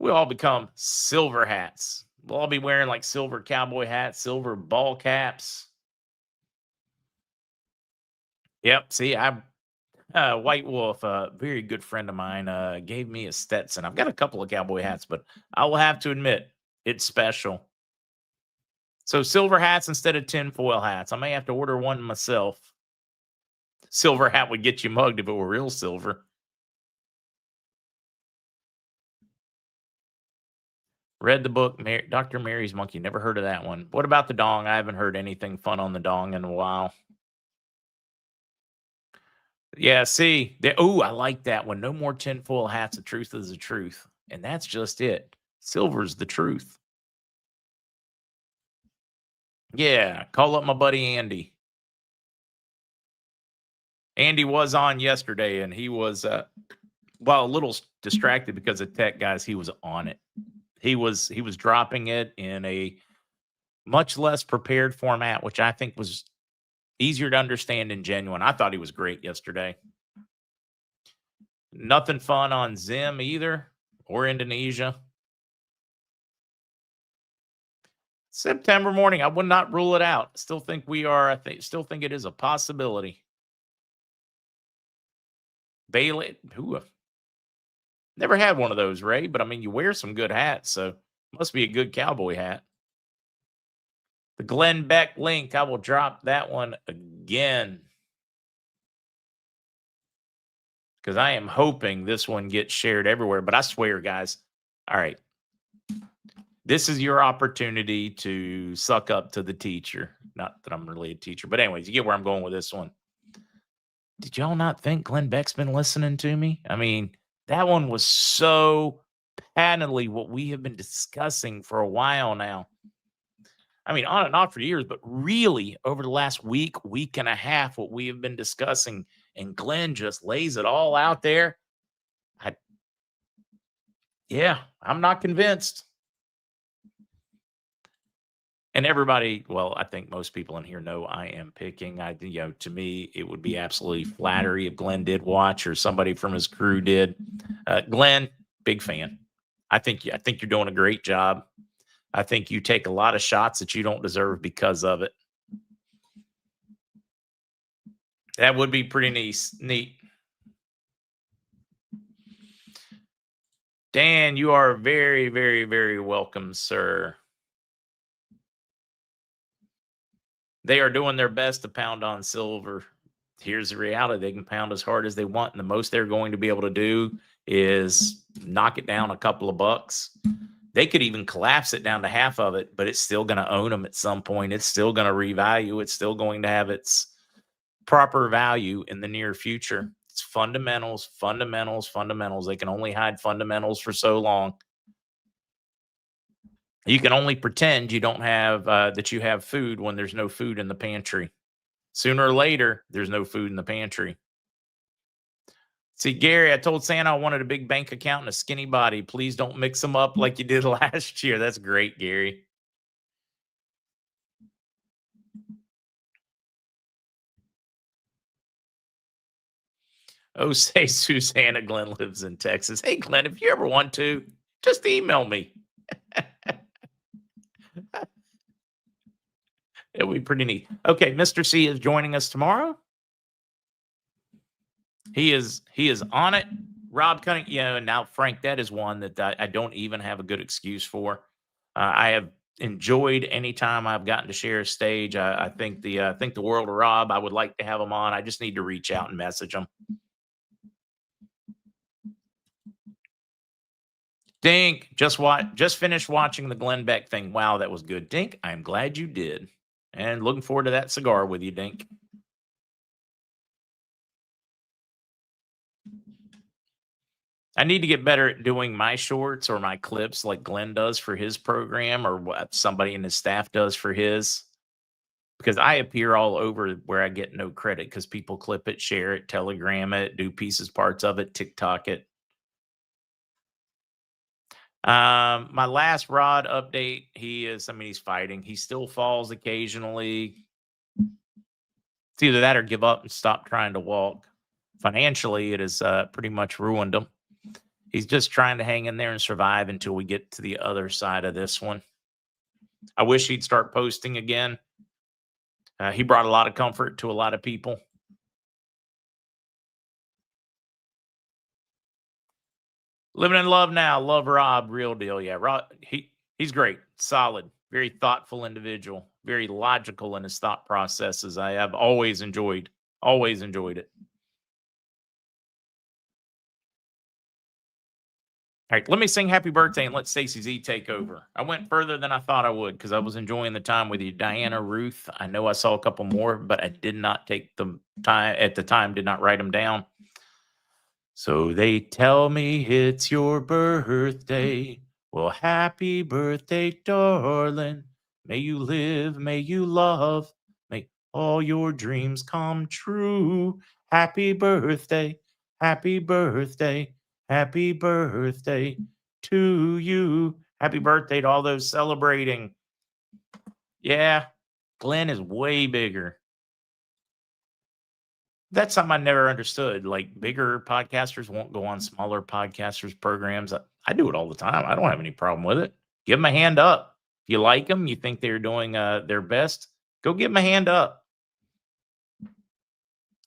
We'll all become silver hats. We'll all be wearing like silver cowboy hats, silver ball caps. Yep. See, White Wolf, a very good friend of mine, gave me a Stetson. I've got a couple of cowboy hats, but I will have to admit, it's special. So silver hats instead of tinfoil hats. I may have to order one myself. Silver hat would get you mugged if it were real silver. Read the book, Dr. Mary's Monkey. Never heard of that one. What about the dong? I haven't heard anything fun on the dong in a while. Yeah, see. Oh, I like that one. No more tinfoil hats. The truth is the truth. And that's just it. Silver's the truth. Yeah, call up my buddy Andy. Andy was on yesterday, and he was, well, a little distracted because of tech, guys. He was on it. He was dropping it in a much less prepared format, which I think was easier to understand and genuine. I thought he was great yesterday. Nothing fun on Zim either, or Indonesia. September morning, I would not rule it out. Still think we are. Still think it is a possibility. Bailey, never had one of those, Ray. But I mean, you wear some good hats, so must be a good cowboy hat. The Glenn Beck link, I will drop that one again, because I am hoping this one gets shared everywhere. But I swear, guys, all right, this is your opportunity to suck up to the teacher. Not that I'm really a teacher, but anyways, you get where I'm going with this one. Did y'all not think Glenn Beck's been listening to me? I mean, that one was so patently what we have been discussing for a while now. I mean, on and off for years, but really over the last week and a half, what we have been discussing, and Glenn just lays it all out there. I'm not convinced. And everybody, well, I think most people in here know I am picking. To me, it would be absolutely flattery if Glenn did watch, or somebody from his crew did. Glenn, big fan. I think you're doing a great job. I think you take a lot of shots that you don't deserve because of it. That would be pretty neat. Dan, you are very, very, very welcome, sir. They are doing their best to pound on silver. Here's the reality. They can pound as hard as they want, and the most they're going to be able to do is knock it down a couple of bucks. They could even collapse it down to half of it, but it's still going to own them at some point. It's still going to revalue. It's still going to have its proper value in the near future. It's fundamentals, fundamentals, fundamentals. They can only hide fundamentals for so long. You can only pretend you don't have that you have food when there's no food in the pantry. Sooner or later, there's no food in the pantry. See, Gary, I told Santa I wanted a big bank account and a skinny body. Please don't mix them up like you did last year. That's great, Gary. Oh, say Susanna Glenn lives in Texas. Hey, Glenn, if you ever want to, just email me. It'll be pretty neat. Okay, Mr. C is joining us tomorrow. He is on it. Rob Cunningham, now Frank, that is one that I don't even have a good excuse for. I have enjoyed any time I've gotten to share a stage. I think the world of Rob. I would like to have him on. I just need to reach out and message him. Dink, just finished watching the Glenn Beck thing. Wow, that was good. Dink, I'm glad you did. And looking forward to that cigar with you, Dink. I need to get better at doing my shorts or my clips like Glenn does for his program or what somebody in his staff does for his. Because I appear all over where I get no credit because people clip it, share it, telegram it, do pieces, parts of it, TikTok it. My last Rod update, he's fighting. He still falls occasionally. It's either that or give up and stop trying to walk. Financially, it has pretty much ruined him. He's just trying to hang in there and survive until we get to the other side of this one. I wish he'd start posting again. He brought a lot of comfort to a lot of people. Living in love now. Love Rob. Real deal. Yeah, Rob, he's great. Solid. Very thoughtful individual. Very logical in his thought processes. I have always enjoyed it. All right, let me sing happy birthday and let StacieZ take over. I went further than I thought I would because I was enjoying the time with you. Diana, Ruth, I know I saw a couple more, but I did not take the time at the time, did not write them down. So they tell me it's your birthday. Well, happy birthday, darling. May you live, may you love, may all your dreams come true. Happy birthday, happy birthday, happy birthday to you. Happy birthday to all those celebrating. Yeah, Glenn is way bigger. That's something I never understood. Like bigger podcasters won't go on smaller podcasters' programs. I do it all the time. I don't have any problem with it. Give them a hand up. If you like them, you think they're doing their best, go give them a hand up.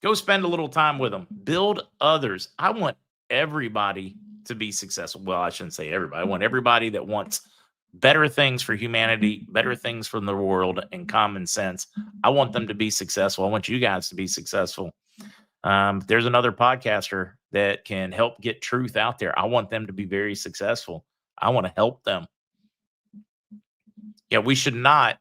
Go spend a little time with them. Build others. I want everybody to be successful. Well, I shouldn't say everybody. I want everybody that wants better things for humanity, better things from the world, and common sense. I want them to be successful. I want you guys to be successful. There's another podcaster that can help get truth out there. I want them to be very successful. I want to help them. Yeah, we should not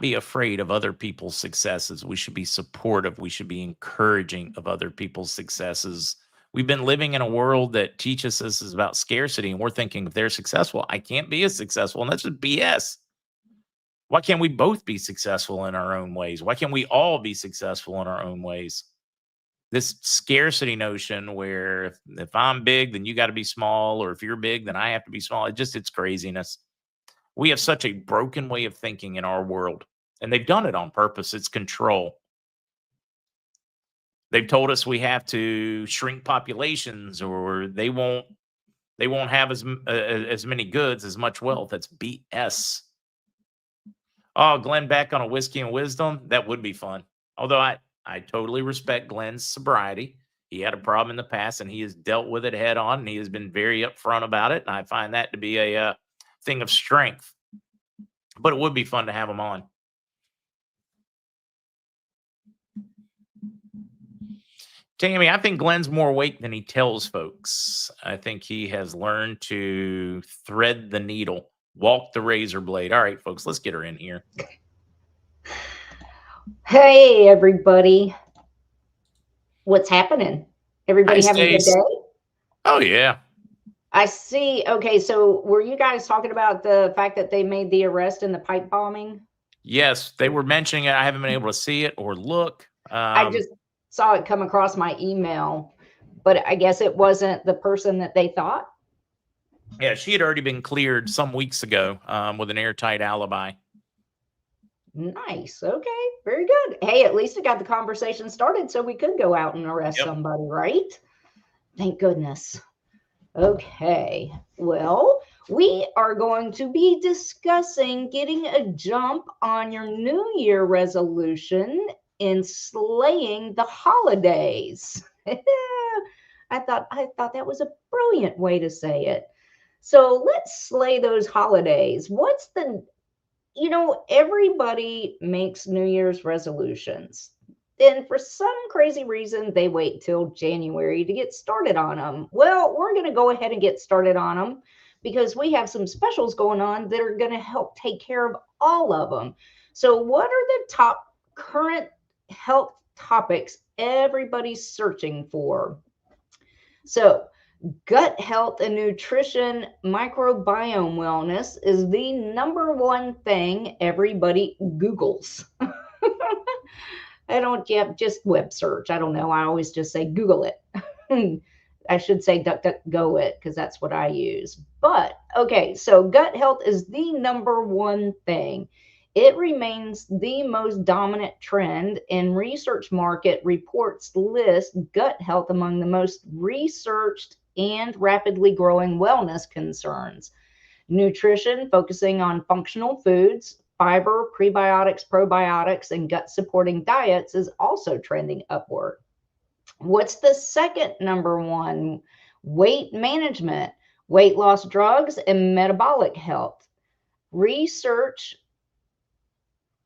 be afraid of other people's successes. We should be supportive. We should be encouraging of other people's successes. We've been living in a world that teaches us is about scarcity, and we're thinking if they're successful, I can't be as successful, and that's just BS. Why can't we both be successful in our own ways? Why can't we all be successful in our own ways? This scarcity notion where if I'm big, then you got to be small, or if you're big, then I have to be small. It's craziness. We have such a broken way of thinking in our world, and they've done it on purpose. It's control. They've told us we have to shrink populations, or they won't have as many goods, as much wealth. That's BS. Oh, Glenn back on a whiskey and wisdom. That would be fun. Although I totally respect Glenn's sobriety. He had a problem in the past and he has dealt with it head on and he has been very upfront about it. And I find that to be a thing of strength. But it would be fun to have him on. Tammy, I think Glenn's more awake than he tells folks. I think he has learned to thread the needle, walk the razor blade. All right, folks, let's get her in here. Hey, everybody. What's happening? Everybody Hi, having a good Stace. day? Oh, yeah. I see. Okay, so were you guys talking about the fact that they made the arrest in the pipe bombing? Yes, they were mentioning it. I haven't been able to see it or look. I just saw it come across my email, but I guess it wasn't the person that they thought. Yeah, she had already been cleared some weeks ago with an airtight alibi. Nice. Okay, very good. Hey, at least it got the conversation started so we could go out and arrest somebody, right? Thank goodness. Okay, well, we are going to be discussing getting a jump on your New Year resolution in slaying the holidays. I thought that was a brilliant way to say it. So let's slay those holidays. Everybody makes New Year's resolutions. Then for some crazy reason, they wait till January to get started on them. Well, we're going to go ahead and get started on them because we have some specials going on that are going to help take care of all of them. So what are the top current health topics everybody's searching for? So gut health and nutrition, microbiome wellness is the number one thing everybody Googles. I don't just web search. I don't know. I always just say Google it. I should say DuckDuckGo it because that's what I use. But okay, so gut health is the number one thing. It remains the most dominant trend, and Research Market reports list gut health among the most researched and rapidly growing wellness concerns. Nutrition, focusing on functional foods, fiber, prebiotics, probiotics, and gut supporting diets, is also trending upward. What's the second number one? Weight management, weight loss drugs, and metabolic health.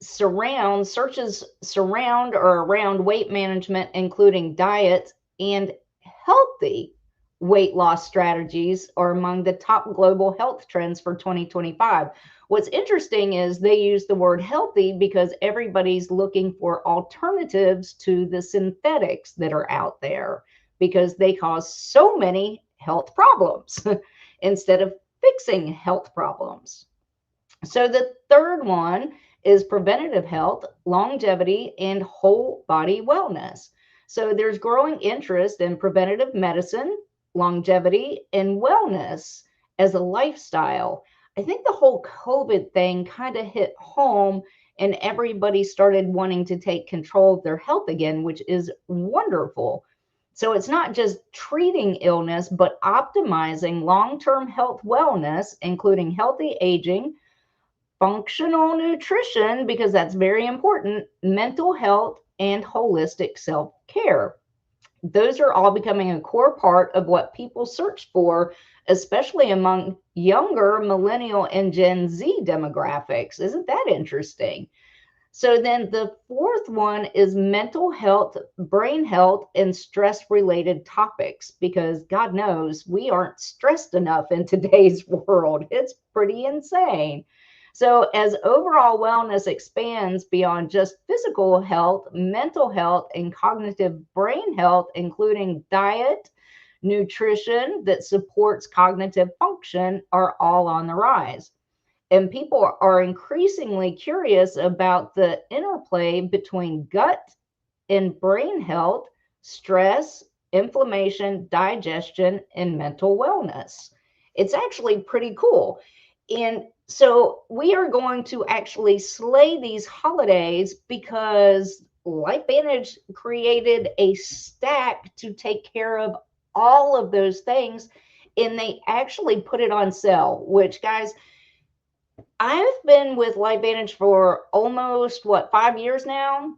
Searches surround or around weight management, including diets and healthy weight loss strategies, are among the top global health trends for 2025. What's interesting is they use the word healthy because everybody's looking for alternatives to the synthetics that are out there because they cause so many health problems instead of fixing health problems. So the third one is preventative health, longevity, and whole body wellness. So there's growing interest in preventative medicine, longevity, and wellness as a lifestyle. I think the whole COVID thing kind of hit home and everybody started wanting to take control of their health again, which is wonderful. So it's not just treating illness, but optimizing long-term health wellness, including healthy aging, functional nutrition, because that's very important, mental health, and holistic self care. Those are all becoming a core part of what people search for, especially among younger millennial and Gen Z demographics. Isn't that interesting? So then the fourth one is mental health, brain health, and stress related topics, because God knows we aren't stressed enough in today's world. It's pretty insane. So, as overall wellness expands beyond just physical health, mental health, and cognitive brain health, including diet, nutrition that supports cognitive function, are all on the rise. And people are increasingly curious about the interplay between gut and brain health, stress, inflammation, digestion, and mental wellness. It's actually pretty cool. And so we are going to actually slay these holidays because LifeVantage created a stack to take care of all of those things. And they actually put it on sale, which, guys, I've been with LifeVantage for almost, what, 5 years now?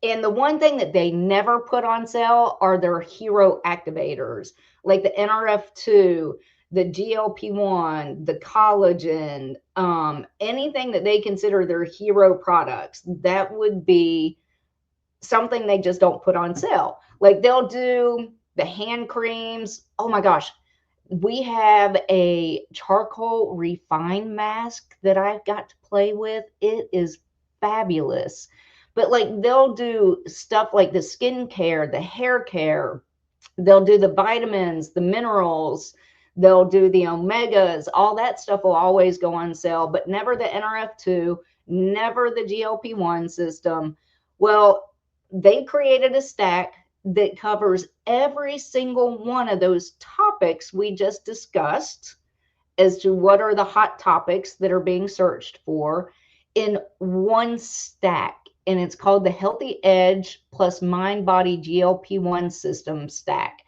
And the one thing that they never put on sale are their hero activators, like the NRF2, the GLP-1, the collagen, anything that they consider their hero products. That would be something they just don't put on sale. Like they'll do the hand creams. Oh my gosh. We have a charcoal refine mask that I've got to play with. It is fabulous. But like they'll do stuff like the skincare, the hair care, they'll do the vitamins, the minerals, they'll do the omegas, all that stuff will always go on sale, but never the NRF2, never the GLP-1 system. Well, they created a stack that covers every single one of those topics we just discussed as to what are the hot topics that are being searched for in one stack. And it's called the Healthy Edge plus Mind Body GLP-1 System stack.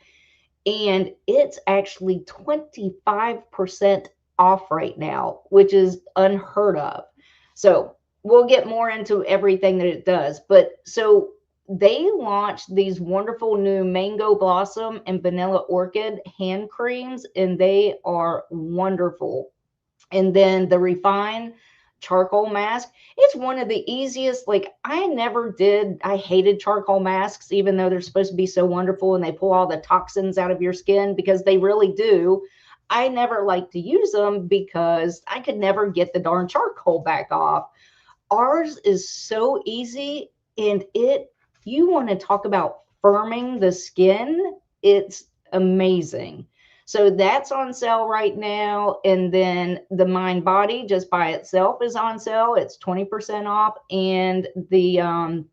And it's actually 25% off right now, which is unheard of. So we'll get more into everything that it does. But so they launched these wonderful new mango blossom and vanilla orchid hand creams, and they are wonderful. And then the refine charcoal mask, it's one of the easiest. Like I hated charcoal masks, even though they're supposed to be so wonderful and they pull all the toxins out of your skin, because they really do. I never liked to use them because I could never get the darn charcoal back off. Ours is so easy, and you want to talk about firming the skin, it's amazing. So that's on sale right now. And then the Mind Body just by itself is on sale. It's 20% off. And the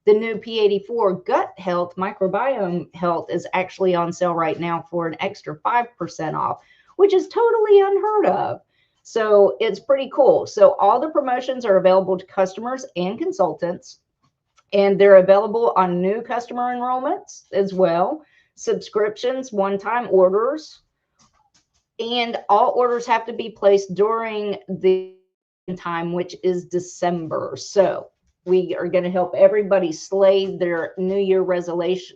new P84 gut health, microbiome health is actually on sale right now for an extra 5% off, which is totally unheard of. So it's pretty cool. So all the promotions are available to customers and consultants, and they're available on new customer enrollments as well, subscriptions, one-time orders, and all orders have to be placed during the time, which is December. So we are going to help everybody slay their New Year resolutions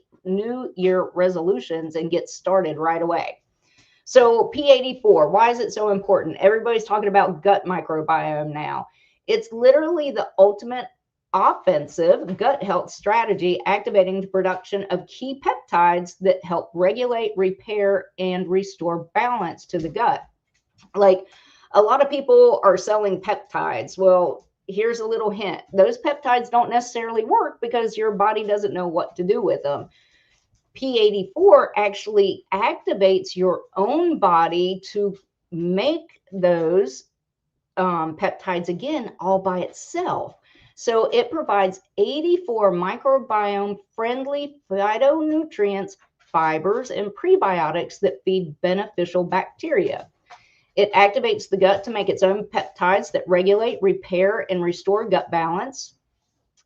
and get started right away. So P84, why is it so important? Everybody's talking about gut microbiome now. It's literally the ultimate offensive gut health strategy, activating the production of key peptides that help regulate, repair, and restore balance to the gut. Like a lot of people are selling peptides. Well, here's a little hint. Those peptides don't necessarily work because your body doesn't know what to do with them. P84 actually activates your own body to make those peptides again all by itself. So it provides 84 microbiome friendly phytonutrients, fibers, and prebiotics that feed beneficial bacteria. It activates the gut to make its own peptides that regulate, repair, and restore gut balance.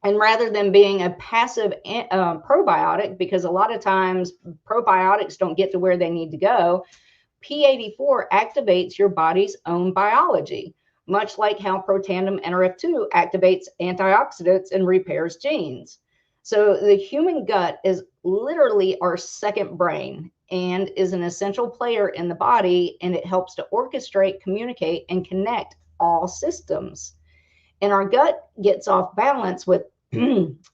And rather than being a passive probiotic, because a lot of times probiotics don't get to where they need to go, P84 activates your body's own biology, much like how Protandim NRF2 activates antioxidants and repairs genes. So the human gut is literally our second brain and is an essential player in the body, and it helps to orchestrate, communicate, and connect all systems. And our gut gets off balance with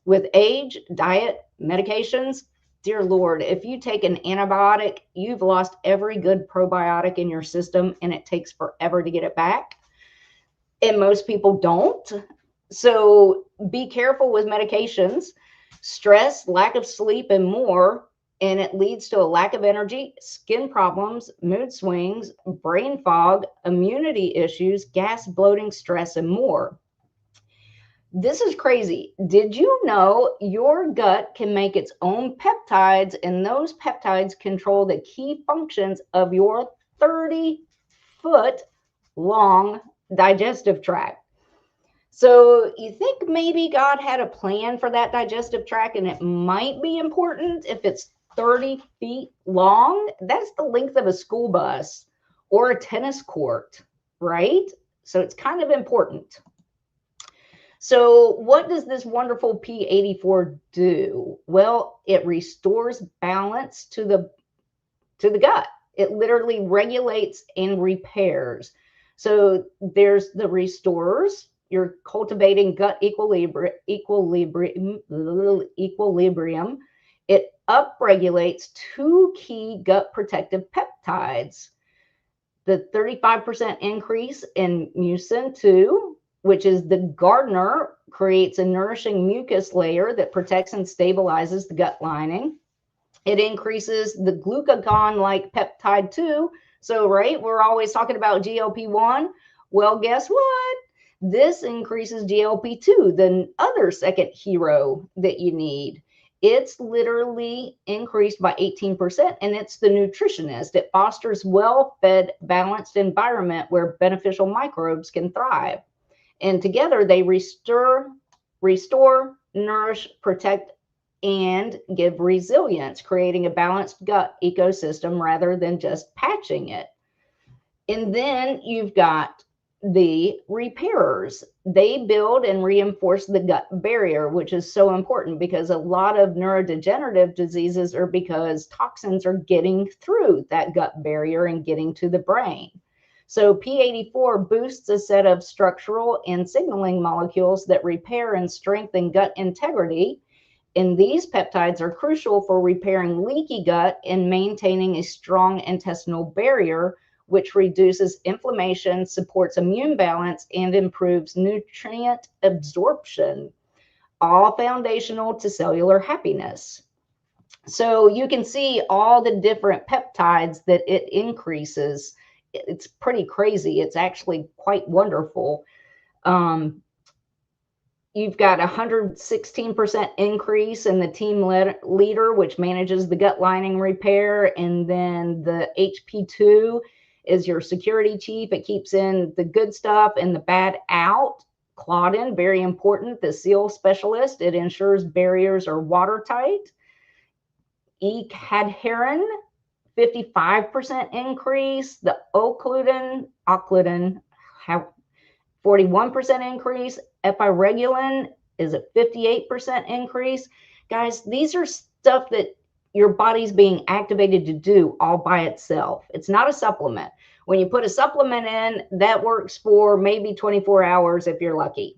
with age, diet, medications. Dear Lord, if you take an antibiotic, you've lost every good probiotic in your system, and it takes forever to get it back. And most people don't. So be careful with medications, stress, lack of sleep, and more. And it leads to a lack of energy, skin problems, mood swings, brain fog, immunity issues, gas, bloating, stress, and more. This is crazy. Did you know your gut can make its own peptides, and those peptides control the key functions of your 30-foot long digestive tract? So you think maybe God had a plan for that digestive tract, and it might be important if it's 30 feet long? That's the length of a school bus or a tennis court, right? So it's kind of important. So what does this wonderful P84 do? Well, it restores balance to the gut. It literally regulates and repairs. So there's the restorers. You're cultivating gut equilibrium. It upregulates two key gut protective peptides. The 35% increase in mucin 2, which is the gardener, creates a nourishing mucus layer that protects and stabilizes the gut lining. It increases the glucagon-like peptide 2. So, right, we're always talking about GLP-1. Well, guess what? This increases GLP-2, the other second hero that you need. It's literally increased by 18%, and it's the nutritionist. It fosters well-fed, balanced environment where beneficial microbes can thrive. And together they restore, nourish, protect, and give resilience, creating a balanced gut ecosystem rather than just patching it. And then you've got the repairers. They build and reinforce the gut barrier, which is so important because a lot of neurodegenerative diseases are because toxins are getting through that gut barrier and getting to the brain. So P84 boosts a set of structural and signaling molecules that repair and strengthen gut integrity. And these peptides are crucial for repairing leaky gut and maintaining a strong intestinal barrier, which reduces inflammation, supports immune balance, and improves nutrient absorption, all foundational to cellular happiness. So you can see all the different peptides that it increases. It's pretty crazy. It's actually quite wonderful. You've got 116% increase in the team leader, which manages the gut lining repair. And then the HP2 is your security chief. It keeps in the good stuff and the bad out. Claudin, very important, the seal specialist. It ensures barriers are watertight. Ecadherin, 55% increase. The occludin, 41% increase. Epiregulin is a 58% increase. Guys, these are stuff that your body's being activated to do all by itself. It's not a supplement. When you put a supplement in, that works for maybe 24 hours if you're lucky.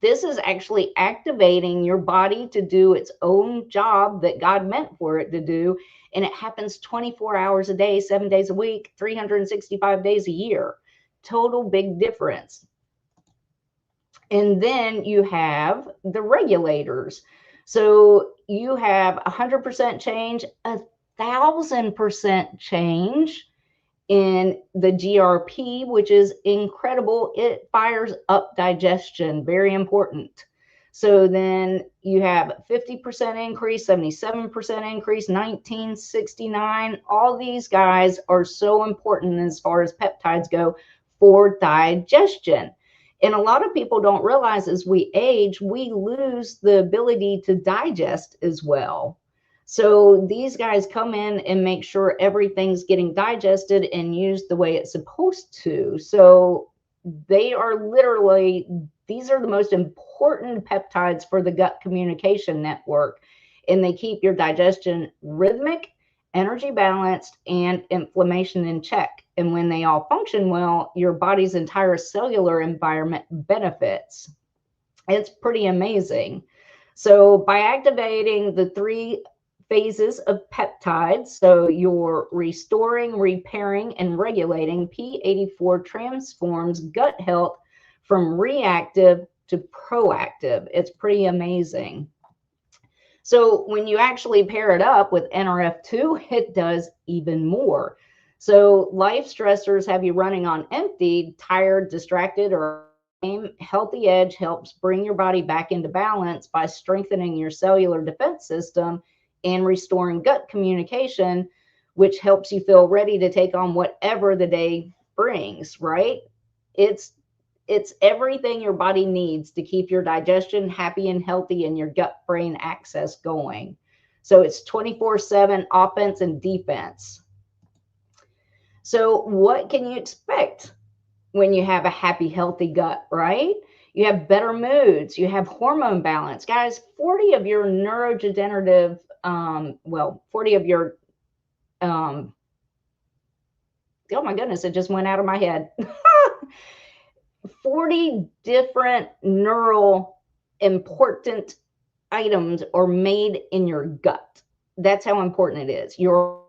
This is actually activating your body to do its own job that God meant for it to do. And it happens 24 hours a day, 7 days a week, 365 days a year. Total big difference. And then you have the regulators. So you have 100% change, 1,000% change in the GRP, which is incredible. It fires up digestion, very important. So then you have 50% increase, 77% increase, 1969. All these guys are so important as far as peptides go for digestion. And a lot of people don't realize as we age, we lose the ability to digest as well. So these guys come in and make sure everything's getting digested and used the way it's supposed to. So they are literally, these are the most important peptides for the gut communication network. And they keep your digestion rhythmic, energy balanced, and inflammation in check. And when they all function well, your body's entire cellular environment benefits. It's pretty amazing. So by activating the 3 phases of peptides, so you're restoring, repairing, and regulating, P84 transforms gut health from reactive to proactive. It's pretty amazing. So when you actually pair it up with NRF2, it does even more. So life stressors have you running on empty, tired, distracted, or Healthy Edge helps bring your body back into balance by strengthening your cellular defense system and restoring gut communication, which helps you feel ready to take on whatever the day brings, right? It's everything your body needs to keep your digestion happy and healthy and your gut-brain axis going. So it's 24/7 offense and defense. So what can you expect when you have a happy, healthy gut, right? You have better moods, you have hormone balance. Guys, 40 of your neurodegenerative, 40 of your, oh my goodness, it just went out of my head. 40 different neural important items are made in your gut. That's how important it is. Your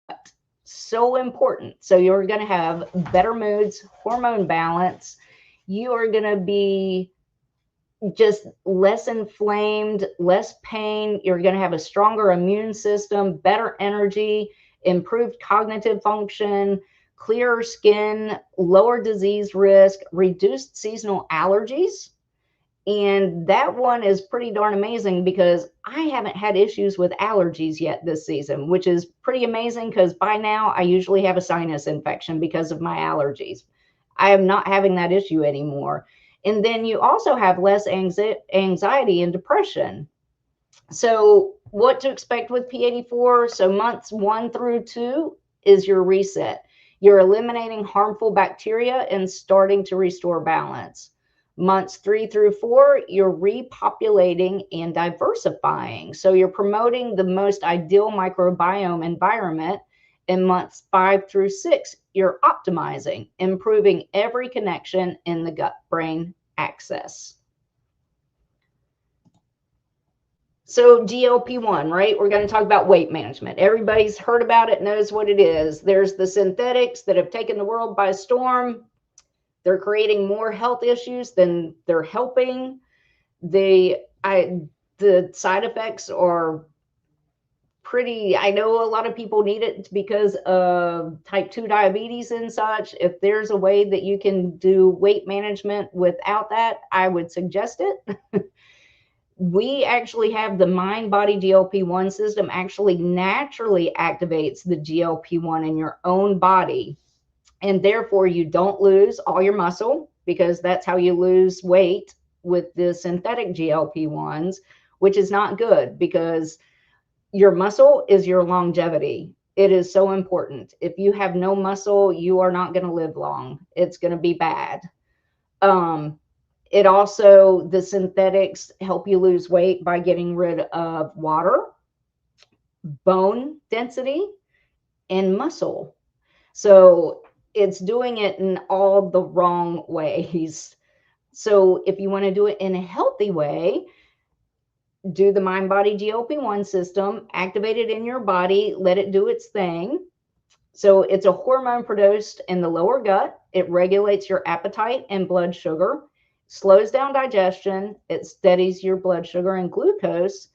gut, so important. So you're going to have better moods, hormone balance. You are going to be just less inflamed, less pain. You're going to have a stronger immune system, better energy, improved cognitive function, clearer skin, lower disease risk, reduced seasonal allergies. And that one is pretty darn amazing because I haven't had issues with allergies yet this season, which is pretty amazing because by now I usually have a sinus infection because of my allergies. I am not having that issue anymore. And then you also have less anxiety and depression. So what to expect with P84? So months 1 through 2 is your reset. You're eliminating harmful bacteria and starting to restore balance. Months 3 through 4, you're repopulating and diversifying. So you're promoting the most ideal microbiome environment. In months 5 through 6, you're optimizing, improving every connection in the gut-brain axis. So GLP-1, right? We're going to talk about weight management. Everybody's heard about it, knows what it is. There's the synthetics that have taken the world by storm. They're creating more health issues than they're helping. The side effects are pretty, I know a lot of people need it because of type 2 diabetes and such. If there's a way that you can do weight management without that, I would suggest it. We actually have the mind-body GLP-1 system actually naturally activates the GLP-1 in your own body. And therefore, you don't lose all your muscle because that's how you lose weight with the synthetic GLP-1s, which is not good because your muscle is your longevity. It is so important. If you have no muscle, you are not going to live long. It's going to be bad. It also, the synthetics help you lose weight by getting rid of water, bone density, and muscle. So it's doing it in all the wrong ways. So if you want to do it in a healthy way, do the mind-body GLP-1 system, activate it in your body, let it do its thing. So it's a hormone produced in the lower gut. It regulates your appetite and blood sugar, slows down digestion, it steadies your blood sugar and glucose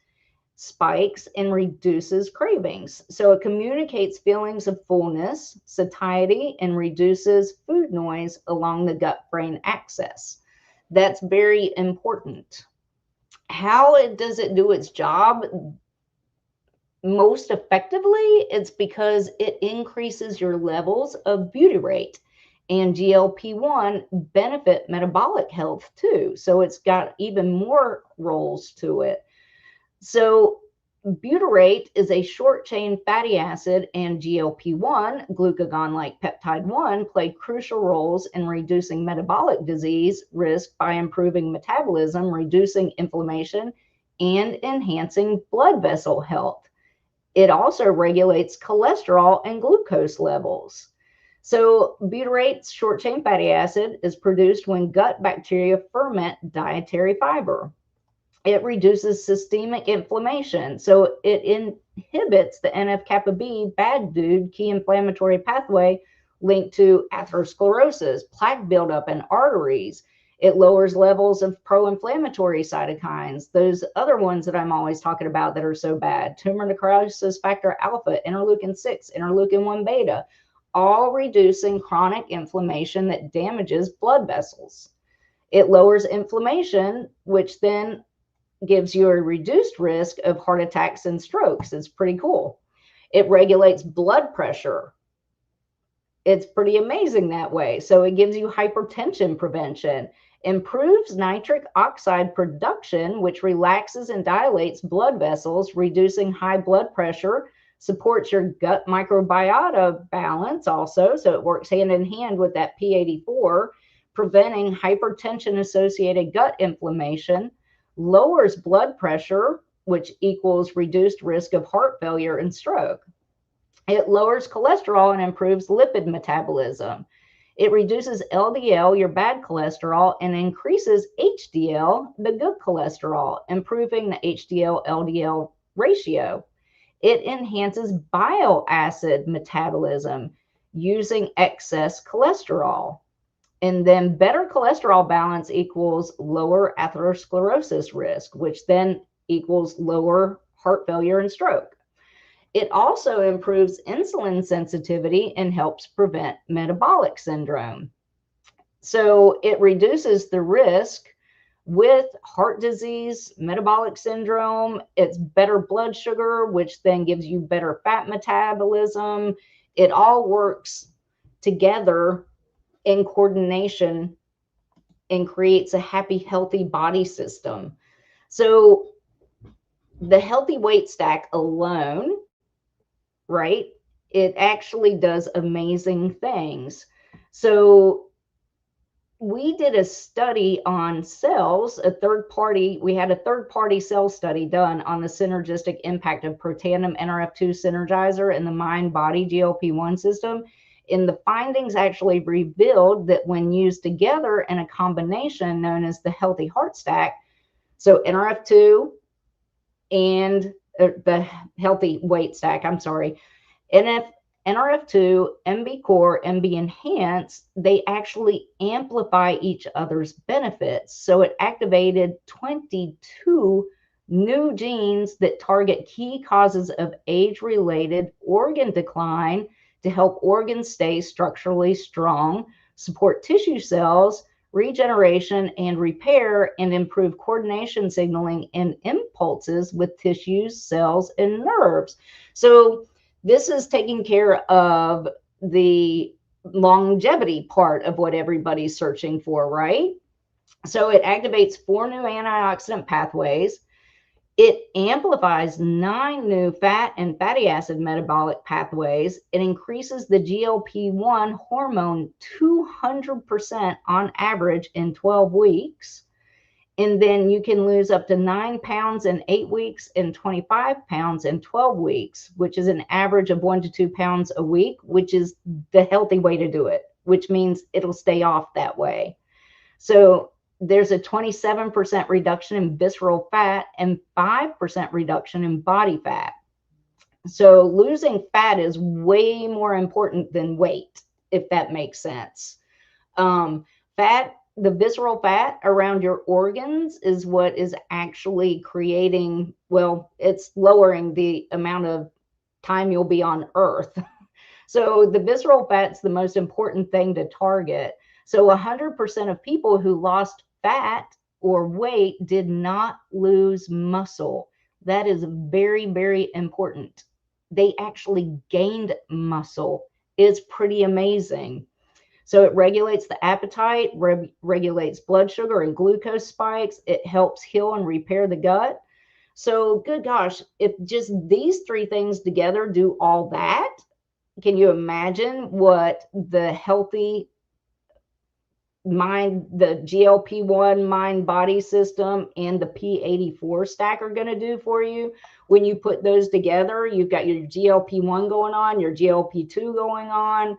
spikes, and reduces cravings. So it communicates feelings of fullness, satiety, and reduces food noise along the gut-brain axis. That's very important. How does it do its job most effectively? It's because it increases your levels of butyrate. And GLP-1 benefit metabolic health too. So it's got even more roles to it. So butyrate is a short-chain fatty acid, and GLP-1, glucagon-like peptide 1, play crucial roles in reducing metabolic disease risk by improving metabolism, reducing inflammation, and enhancing blood vessel health. It also regulates cholesterol and glucose levels. So butyrate, short-chain fatty acid, is produced when gut bacteria ferment dietary fiber. It reduces systemic inflammation. So it inhibits the NF-kappa B, bad dude, key inflammatory pathway linked to atherosclerosis, plaque buildup in arteries. It lowers levels of pro-inflammatory cytokines, those other ones that I'm always talking about that are so bad, tumor necrosis factor alpha, interleukin 6, interleukin 1 beta, all reducing chronic inflammation that damages blood vessels. It lowers inflammation, which then gives you a reduced risk of heart attacks and strokes. It's pretty cool. It regulates blood pressure. It's pretty amazing that way. So it gives you hypertension prevention, improves nitric oxide production, which relaxes and dilates blood vessels, reducing high blood pressure, supports your gut microbiota balance also. So it works hand in hand with that P84, preventing hypertension-associated gut inflammation, lowers blood pressure, which equals reduced risk of heart failure and stroke. It lowers cholesterol and improves lipid metabolism. It reduces LDL, your bad cholesterol, and increases HDL, the good cholesterol, improving the HDL-LDL ratio. It enhances bile acid metabolism using excess cholesterol. And then better cholesterol balance equals lower atherosclerosis risk, which then equals lower heart failure and stroke. It also improves insulin sensitivity and helps prevent metabolic syndrome. So it reduces the risk with heart disease, metabolic syndrome. It's better blood sugar, which then gives you better fat metabolism. It all works together in coordination and creates a happy, healthy body system. So the healthy weight stack alone, right, it actually does amazing things. So we did a study on cells, we had a third-party cell study done on the synergistic impact of Protandim NRF2 Synergizer and the mind-body GLP-1 system. And the findings actually revealed that when used together in a combination known as the healthy heart stack, so NRF2 and the healthy weight stack, NRF2, MB Core, MB Enhance, they actually amplify each other's benefits. So it activated 22 new genes that target key causes of age-related organ decline to help organs stay structurally strong, support tissue cells, regeneration and repair, and improve coordination signaling and impulses with tissues, cells, and nerves. So this is taking care of the longevity part of what everybody's searching for, right? So it activates 4 new antioxidant pathways. It amplifies 9 new fat and fatty acid metabolic pathways. It increases the GLP-1 hormone 200% on average in 12 weeks. And then you can lose up to 9 pounds in 8 weeks and 25 pounds in 12 weeks, which is an average of 1 to 2 pounds a week, which is the healthy way to do it, which means it'll stay off that way. So there's a 27% reduction in visceral fat and 5% reduction in body fat. So losing fat is way more important than weight, if that makes sense. The visceral fat around your organs is what is actually creating, well, it's lowering the amount of time you'll be on Earth. So the visceral fat's the most important thing to target. So 100% of people who lost fat or weight did not lose muscle. That is very, very important. They actually gained muscle. It's pretty amazing. So it regulates the appetite, regulates blood sugar and glucose spikes. It helps heal and repair the gut. So good gosh, if just these 3 things together do all that, can you imagine what the healthy mind, the GLP-1 mind-body system and the P84 stack are going to do for you? When you put those together, you've got your GLP-1 going on, your GLP-2 going on.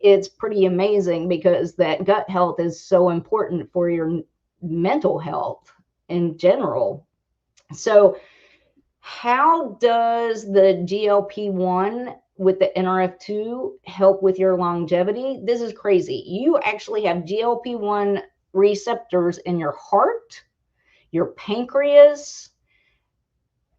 It's pretty amazing because that gut health is so important for your mental health in general. So how does the GLP-1 with the NRF2 help with your longevity? This is crazy. You actually have GLP-1 receptors in your heart, your pancreas,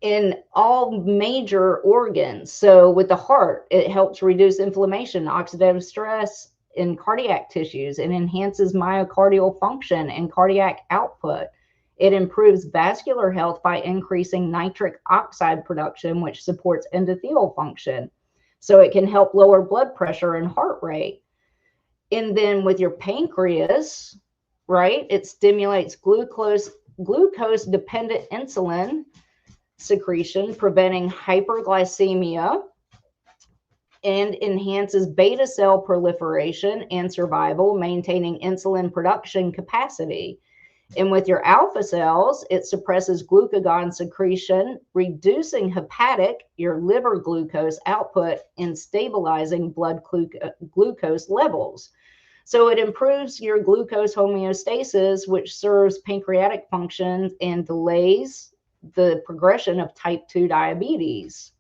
in all major organs. So with the heart, it helps reduce inflammation, oxidative stress in cardiac tissues. It enhances myocardial function and cardiac output. It improves vascular health by increasing nitric oxide production, which supports endothelial function. So it can help lower blood pressure and heart rate. And then with your pancreas, right, it stimulates glucose-dependent insulin, secretion, preventing hyperglycemia, and enhances beta cell proliferation and survival, maintaining insulin production capacity. And with your alpha cells, it suppresses glucagon secretion, reducing hepatic, your liver glucose output, and stabilizing blood glucose levels. So it improves your glucose homeostasis, which serves pancreatic function and delays the progression of type 2 diabetes.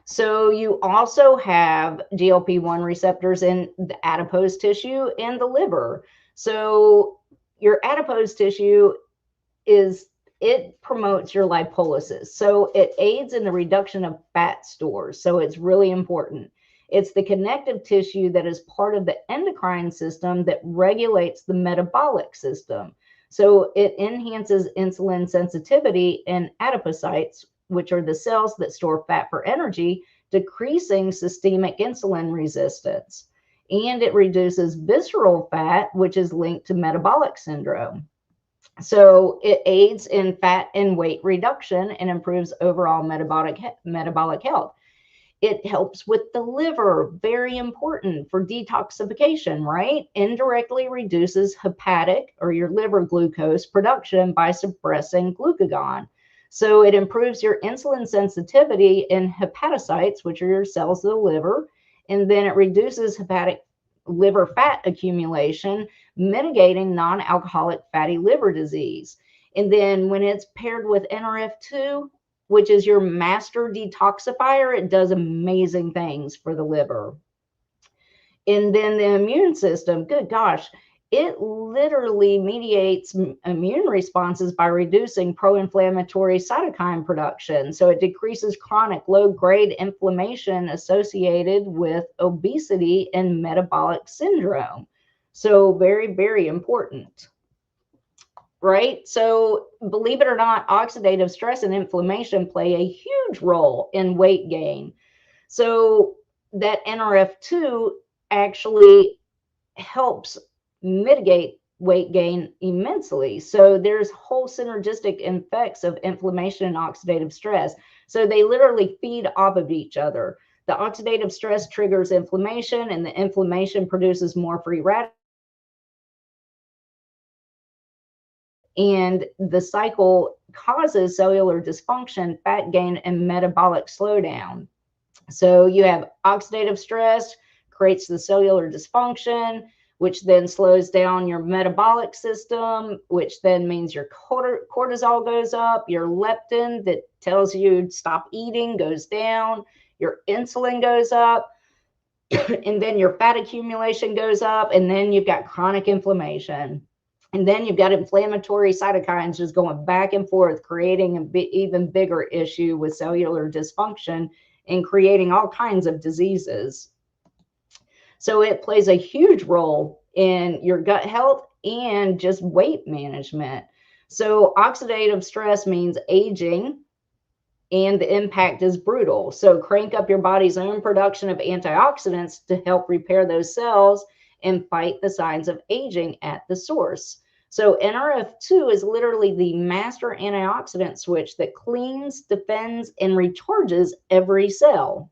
So you also have GLP-1 receptors in the adipose tissue and the liver. So your adipose tissue it promotes your lipolysis. So it aids in the reduction of fat stores. So it's really important. It's the connective tissue that is part of the endocrine system that regulates the metabolic system. So it enhances insulin sensitivity in adipocytes, which are the cells that store fat for energy, decreasing systemic insulin resistance. And it reduces visceral fat, which is linked to metabolic syndrome. So it aids in fat and weight reduction and improves overall metabolic health. It helps with the liver, very important for detoxification, right? Indirectly reduces hepatic or your liver glucose production by suppressing glucagon. So it improves your insulin sensitivity in hepatocytes, which are your cells of the liver, and then it reduces hepatic liver fat accumulation, mitigating non-alcoholic fatty liver disease. And then when it's paired with NRF2, which is your master detoxifier, it does amazing things for the liver. And then the immune system, good gosh, it literally mediates immune responses by reducing pro-inflammatory cytokine production. So it decreases chronic low-grade inflammation associated with obesity and metabolic syndrome. So very, very important. Right? So believe it or not, oxidative stress and inflammation play a huge role in weight gain. So that NRF2 actually helps mitigate weight gain immensely. So there's whole synergistic effects of inflammation and oxidative stress. So they literally feed off of each other. The oxidative stress triggers inflammation, and the inflammation produces more free radicals. And the cycle causes cellular dysfunction, fat gain, and metabolic slowdown. So you have oxidative stress, creates the cellular dysfunction, which then slows down your metabolic system, which then means your cortisol goes up, your leptin that tells you stop eating goes down, your insulin goes up, and then your fat accumulation goes up, and then you've got chronic inflammation. And then you've got inflammatory cytokines just going back and forth, creating an even bigger issue with cellular dysfunction and creating all kinds of diseases. So it plays a huge role in your gut health and just weight management. So oxidative stress means aging, and the impact is brutal. So crank up your body's own production of antioxidants to help repair those cells and fight the signs of aging at the source. So NRF2 is literally the master antioxidant switch that cleans, defends, and recharges every cell.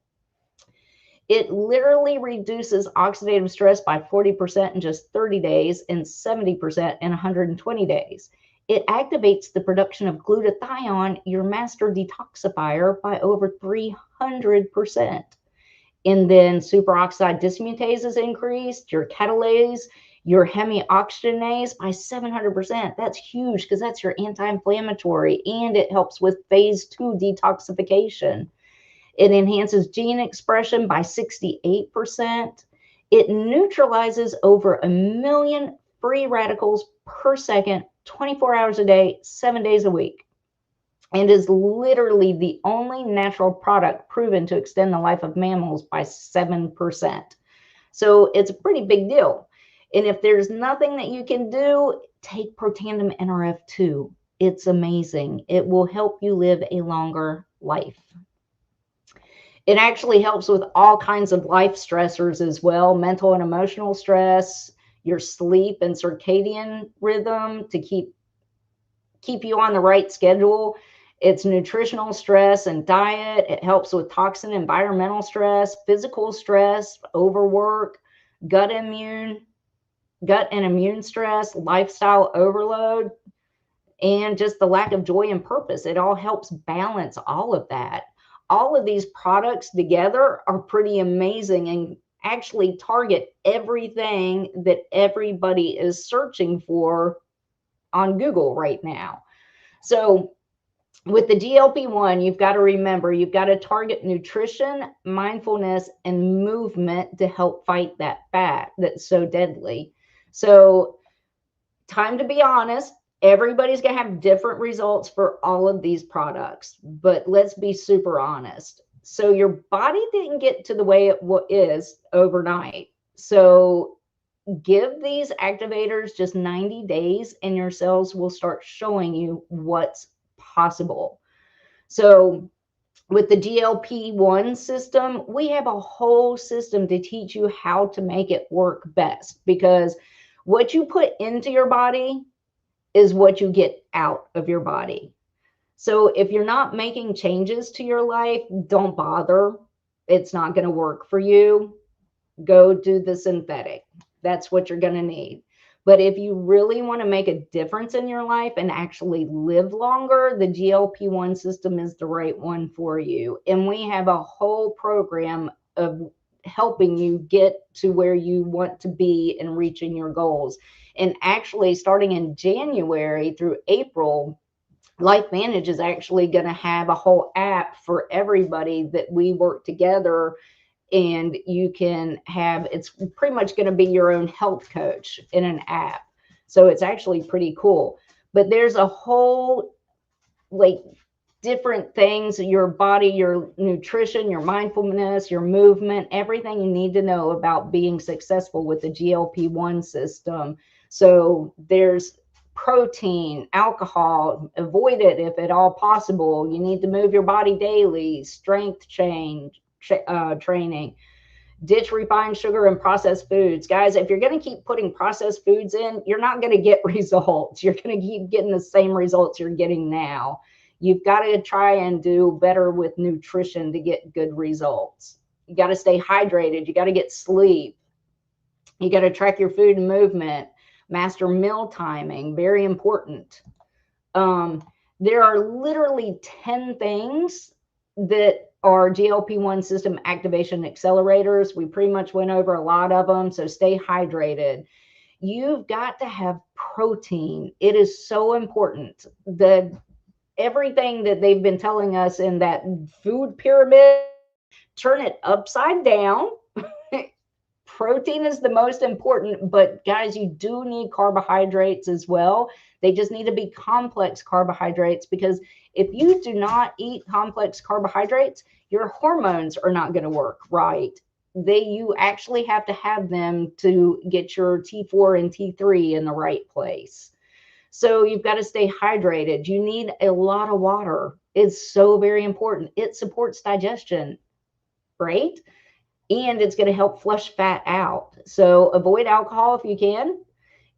It literally reduces oxidative stress by 40% in just 30 days and 70% in 120 days. It activates the production of glutathione, your master detoxifier, by over 300%. And then superoxide dismutase is increased, your catalase, your hemioxygenase by 700%. That's huge because that's your anti-inflammatory, and it helps with phase 2 detoxification. It enhances gene expression by 68%. It neutralizes over 1 million free radicals per second, 24 hours a day, 7 days a week, and is literally the only natural product proven to extend the life of mammals by 7%. So it's a pretty big deal. And if there's nothing that you can do, take Protandim NRF2. It's amazing. It will help you live a longer life. It actually helps with all kinds of life stressors as well, mental and emotional stress, your sleep and circadian rhythm to keep you on the right schedule. It's nutritional stress and diet. It helps with toxin, environmental stress, physical stress, overwork, gut and immune stress, lifestyle overload, and just the lack of joy and purpose. It all helps balance all of that. All of these products together are pretty amazing and actually target everything that everybody is searching for on Google right now. So with the GLP-1, you've got to remember, you've got to target nutrition, mindfulness, and movement to help fight that fat that's so deadly. So time to be honest, everybody's going to have different results for all of these products, but let's be super honest. So your body didn't get to the way it is overnight. So give these activators just 90 days and your cells will start showing you what's possible. So with the GLP-1 system, we have a whole system to teach you how to make it work best, because what you put into your body is what you get out of your body. So if you're not making changes to your life, don't bother. It's not going to work for you. Go do the synthetic. That's what you're going to need. But if you really want to make a difference in your life and actually live longer, the GLP-1 system is the right one for you. And we have a whole program of helping you get to where you want to be and reaching your goals. And actually, starting in January through April, LifeVantage is actually going to have a whole app for everybody that we work together. And you can have, it's pretty much going to be your own health coach in an app. So it's actually pretty cool. But there's a whole, like, different things, your body, your nutrition, your mindfulness, your movement, everything you need to know about being successful with the GLP-1 system. So there's protein, alcohol, avoid it if at all possible. You need to move your body daily, strength training, ditch refined sugar and processed foods. Guys, if you're going to keep putting processed foods in, you're not going to get results. You're going to keep getting the same results you're getting now. You've got to try and do better with nutrition to get good results. You got to stay hydrated. You got to get sleep. You got to track your food and movement, master meal timing, very important. There are literally 10 things that are GLP-1 system activation accelerators. We pretty much went over a lot of them, so stay hydrated. You've got to have protein. It is so important. Everything that they've been telling us in that food pyramid, turn it upside down. Protein is the most important, but guys, you do need carbohydrates as well. They just need to be complex carbohydrates, because if you do not eat complex carbohydrates, your hormones are not going to work right. You actually have to have them to get your T4 and T3 in the right place. So you've got to stay hydrated. You need a lot of water. It's so very important. It supports digestion, right? And it's going to help flush fat out. So avoid alcohol if you can.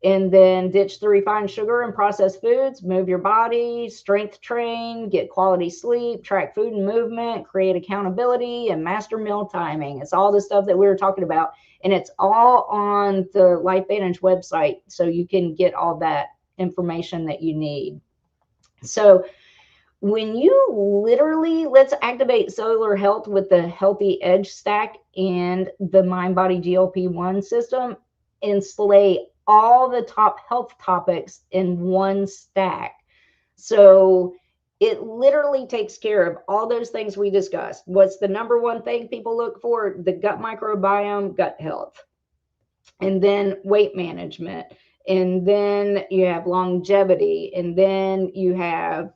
And then ditch the refined sugar and processed foods, move your body, strength train, get quality sleep, track food and movement, create accountability, and master meal timing. It's all the stuff that we were talking about. And it's all on the LifeVantage website. So you can get all that information that you need. So when you literally, let's activate cellular health with the Healthy Edge Stack and the Mind Body GLP-1 system, and slay all the top health topics in one stack. So it literally takes care of all those things we discussed. What's the number one thing people look for? The gut microbiome, gut health, and then weight management, and then you have longevity, and then you have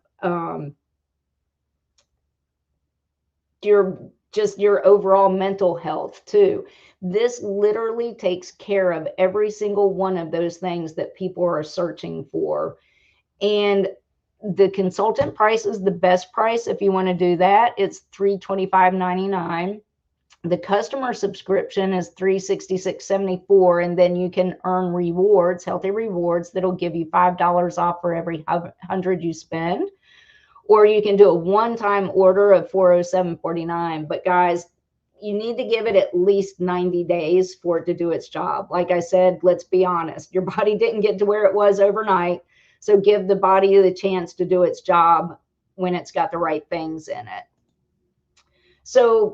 your overall mental health too. This literally takes care of every single one of those things that people are searching for. And the consultant price is the best price if you want to do that. It's $325.99. The customer subscription is $366.74, and then you can earn rewards, healthy rewards, that'll give you $5 off for every 100 you spend. or you can do a one-time order of $407.49. But guys, you need to give it at least 90 days for it to do its job. Like I said, let's be honest, your body didn't get to where it was overnight. So give the body the chance to do its job when it's got the right things in it. So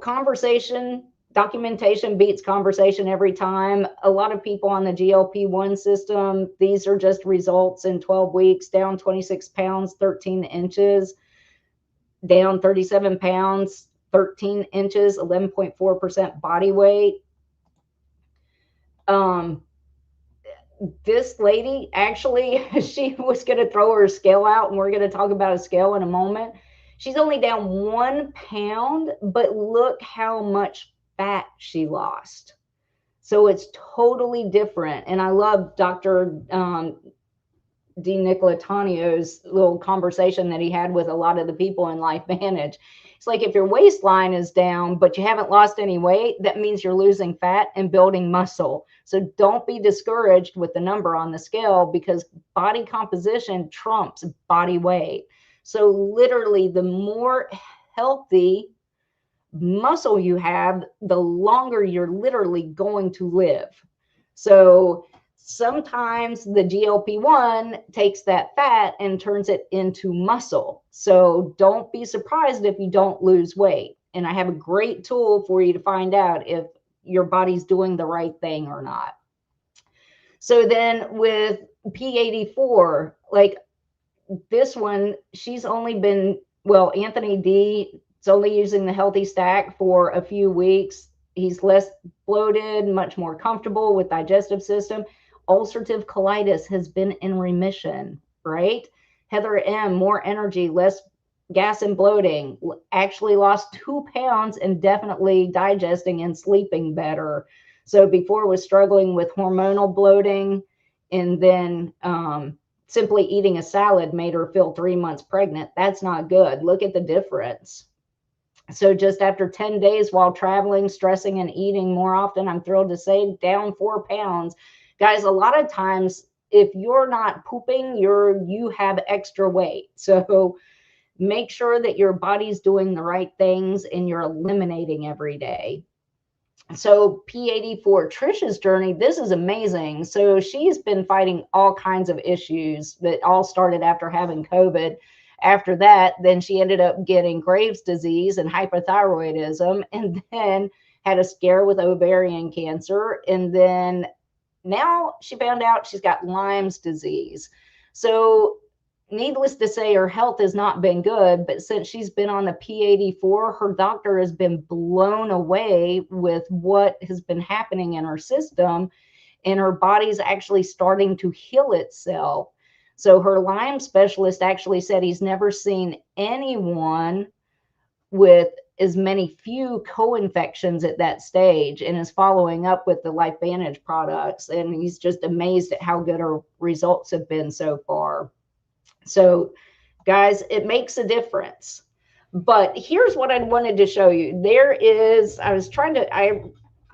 documentation beats conversation every time. A lot of people on the GLP-1 system, these are just results in 12 weeks, down 26 pounds, 13 inches, down 37 pounds, 13 inches, 11.4% body weight. This lady, actually, she was going to throw her scale out, and we're going to talk about a scale in a moment. She's only down 1 pound, but look how much fat she lost. So it's totally different. And I love Dr. DiNicolantonio's little conversation that he had with a lot of the people in LifeVantage. It's like, if your waistline is down, but you haven't lost any weight, that means you're losing fat and building muscle. So don't be discouraged with the number on the scale, because body composition trumps body weight. So literally, the more healthy muscle you have, the longer you're literally going to live. So sometimes the GLP-1 takes that fat and turns it into muscle. So don't be surprised if you don't lose weight. And I have a great tool for you to find out if your body's doing the right thing or not. So then with P84, like this one, she's only been, well, Anthony D is only using the Healthy Stack for a few weeks. He's less bloated, much more comfortable with digestive system. Ulcerative colitis has been in remission, right? Heather M, more energy, less gas and bloating, actually lost 2 pounds and definitely digesting and sleeping better. So before was struggling with hormonal bloating, and then simply eating a salad made her feel 3 months pregnant. That's not good. Look at the difference. So just after 10 days while traveling, stressing, and eating more often, I'm thrilled to say, down 4 pounds. Guys, a lot of times, if you're not pooping, you have extra weight. So make sure that your body's doing the right things and you're eliminating every day. So P84, Trisha's journey, this is amazing. So she's been fighting all kinds of issues that all started after having COVID. After that, then she ended up getting Graves' disease and hypothyroidism, and then had a scare with ovarian cancer. And then now she found out she's got Lyme's disease. So needless to say, her health has not been good, but since she's been on the P84, her doctor has been blown away with what has been happening in her system, and her body's actually starting to heal itself. So her Lyme specialist actually said he's never seen anyone with as few co-infections at that stage, and is following up with the LifeVantage products. And he's just amazed at how good her results have been so far. So guys, it makes a difference. But here's what I wanted to show you.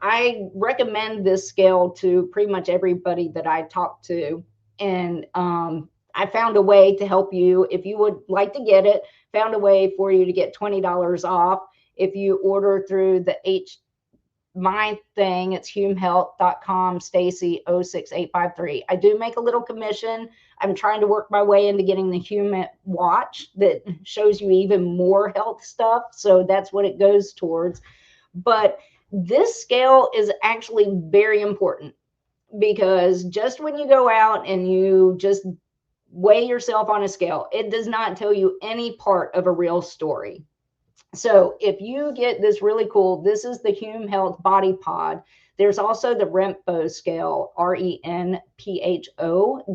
I recommend this scale to pretty much everybody that I talk to. And I found a way to help you. If you would like to get it, found a way for you to get $20 off if you order through the my thing. It's humehealth.com, Stacie 06853. I do make a little commission. I'm trying to work my way into getting the Hume watch that shows you even more health stuff. So that's what it goes towards. But this scale is actually very important, because just when you go out and you just weigh yourself on a scale, it does not tell you any part of a real story. So if you get this really cool, this is the Hume Health Body Pod. There's also the Renpho scale, RENPHO,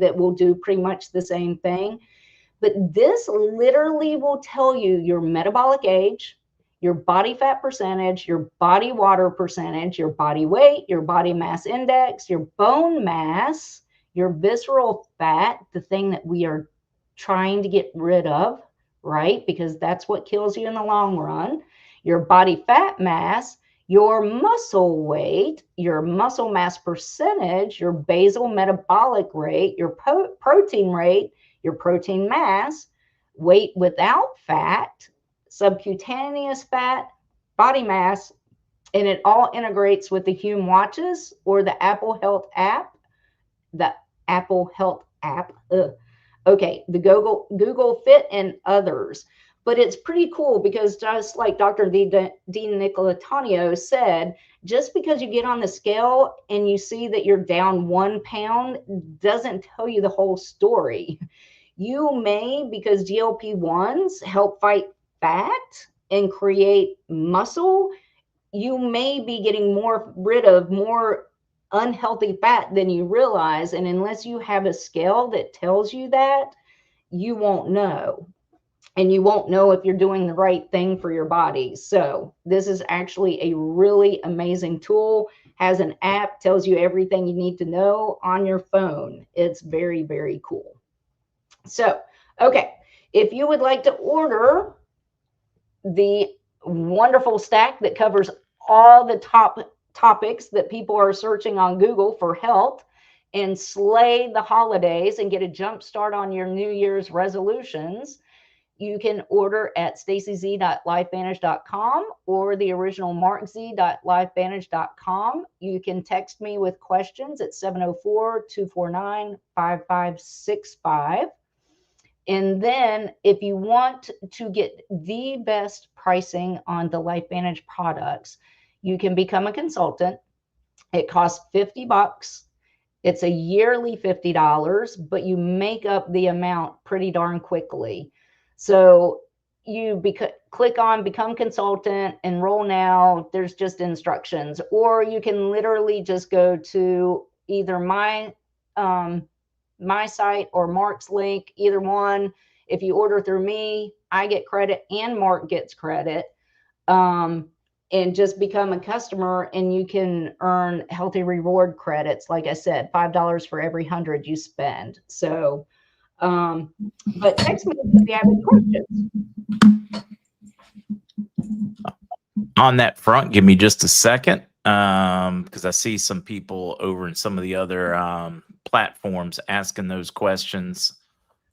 that will do pretty much the same thing. But this literally will tell you your metabolic age, your body fat percentage, your body water percentage, your body weight, your body mass index, your bone mass, your visceral fat, the thing that we are trying to get rid of, right? Because that's what kills you in the long run. Your body fat mass, your muscle weight, your muscle mass percentage, your basal metabolic rate, your protein rate, your protein mass, weight without fat, subcutaneous fat, body mass, and it all integrates with the Hume watches or the Apple Health app. The Apple Health app. Okay, the Google Fit and others. But it's pretty cool because just like Dr. Dean Nicolatano said, just because you get on the scale and you see that you're down 1 pound doesn't tell you the whole story. You may, because GLP-1s help fight fat and create muscle, you may be getting rid of more unhealthy fat than you realize. And unless you have a scale that tells you that, you won't know. And you won't know if you're doing the right thing for your body. So this is actually a really amazing tool. Has an app, tells you everything you need to know on your phone. It's very, very cool. So, okay, if you would like to order the wonderful stack that covers all the top topics that people are searching on Google for health and slay the holidays and get a jump start on your New Year's resolutions, you can order at StacieZ.lifevantage.com or the original MarkZ.lifevantage.com. You can text me with questions at 704-249-5565. And then if you want to get the best pricing on the LifeVantage products, you can become a consultant. It costs $50. It's a yearly $50, but you make up the amount pretty darn quickly. So you click on become consultant, enroll now. There's just instructions, or you can literally just go to either my site or Mark's link, either one. If you order through me, I get credit and Mark gets credit. And just become a customer, and you can earn healthy reward credits. Like I said, $5 for every 100 you spend. So, but text me if you have any questions. On that front, give me just a second, because I see some people over in some of the other platforms asking those questions.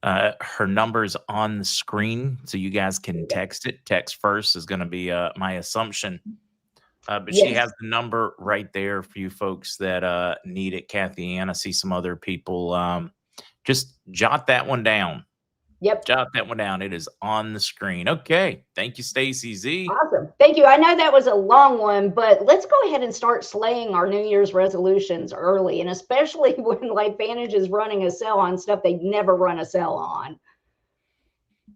Her number's on the screen, so you guys can text it. Text first is going to be my assumption. But yes, she has the number right there for you folks that need it. Kathy Ann, I see some other people. Just jot that one down. Yep. Jot that one down. It is on the screen. Okay. Thank you, StacieZ. Awesome. Thank you. I know that was a long one, but let's go ahead and start slaying our New Year's resolutions early, and especially when LifeVantage is running a sale on stuff they never run a sale on.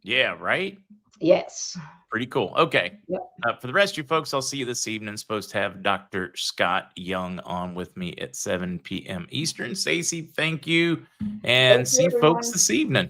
Yeah, right? Yes. Pretty cool. Okay. Yep. For the rest of you folks, I'll see you this evening. Supposed to have Dr. Scott Young on with me at 7 p.m. Eastern. Stacey, thank you. And see you folks this evening.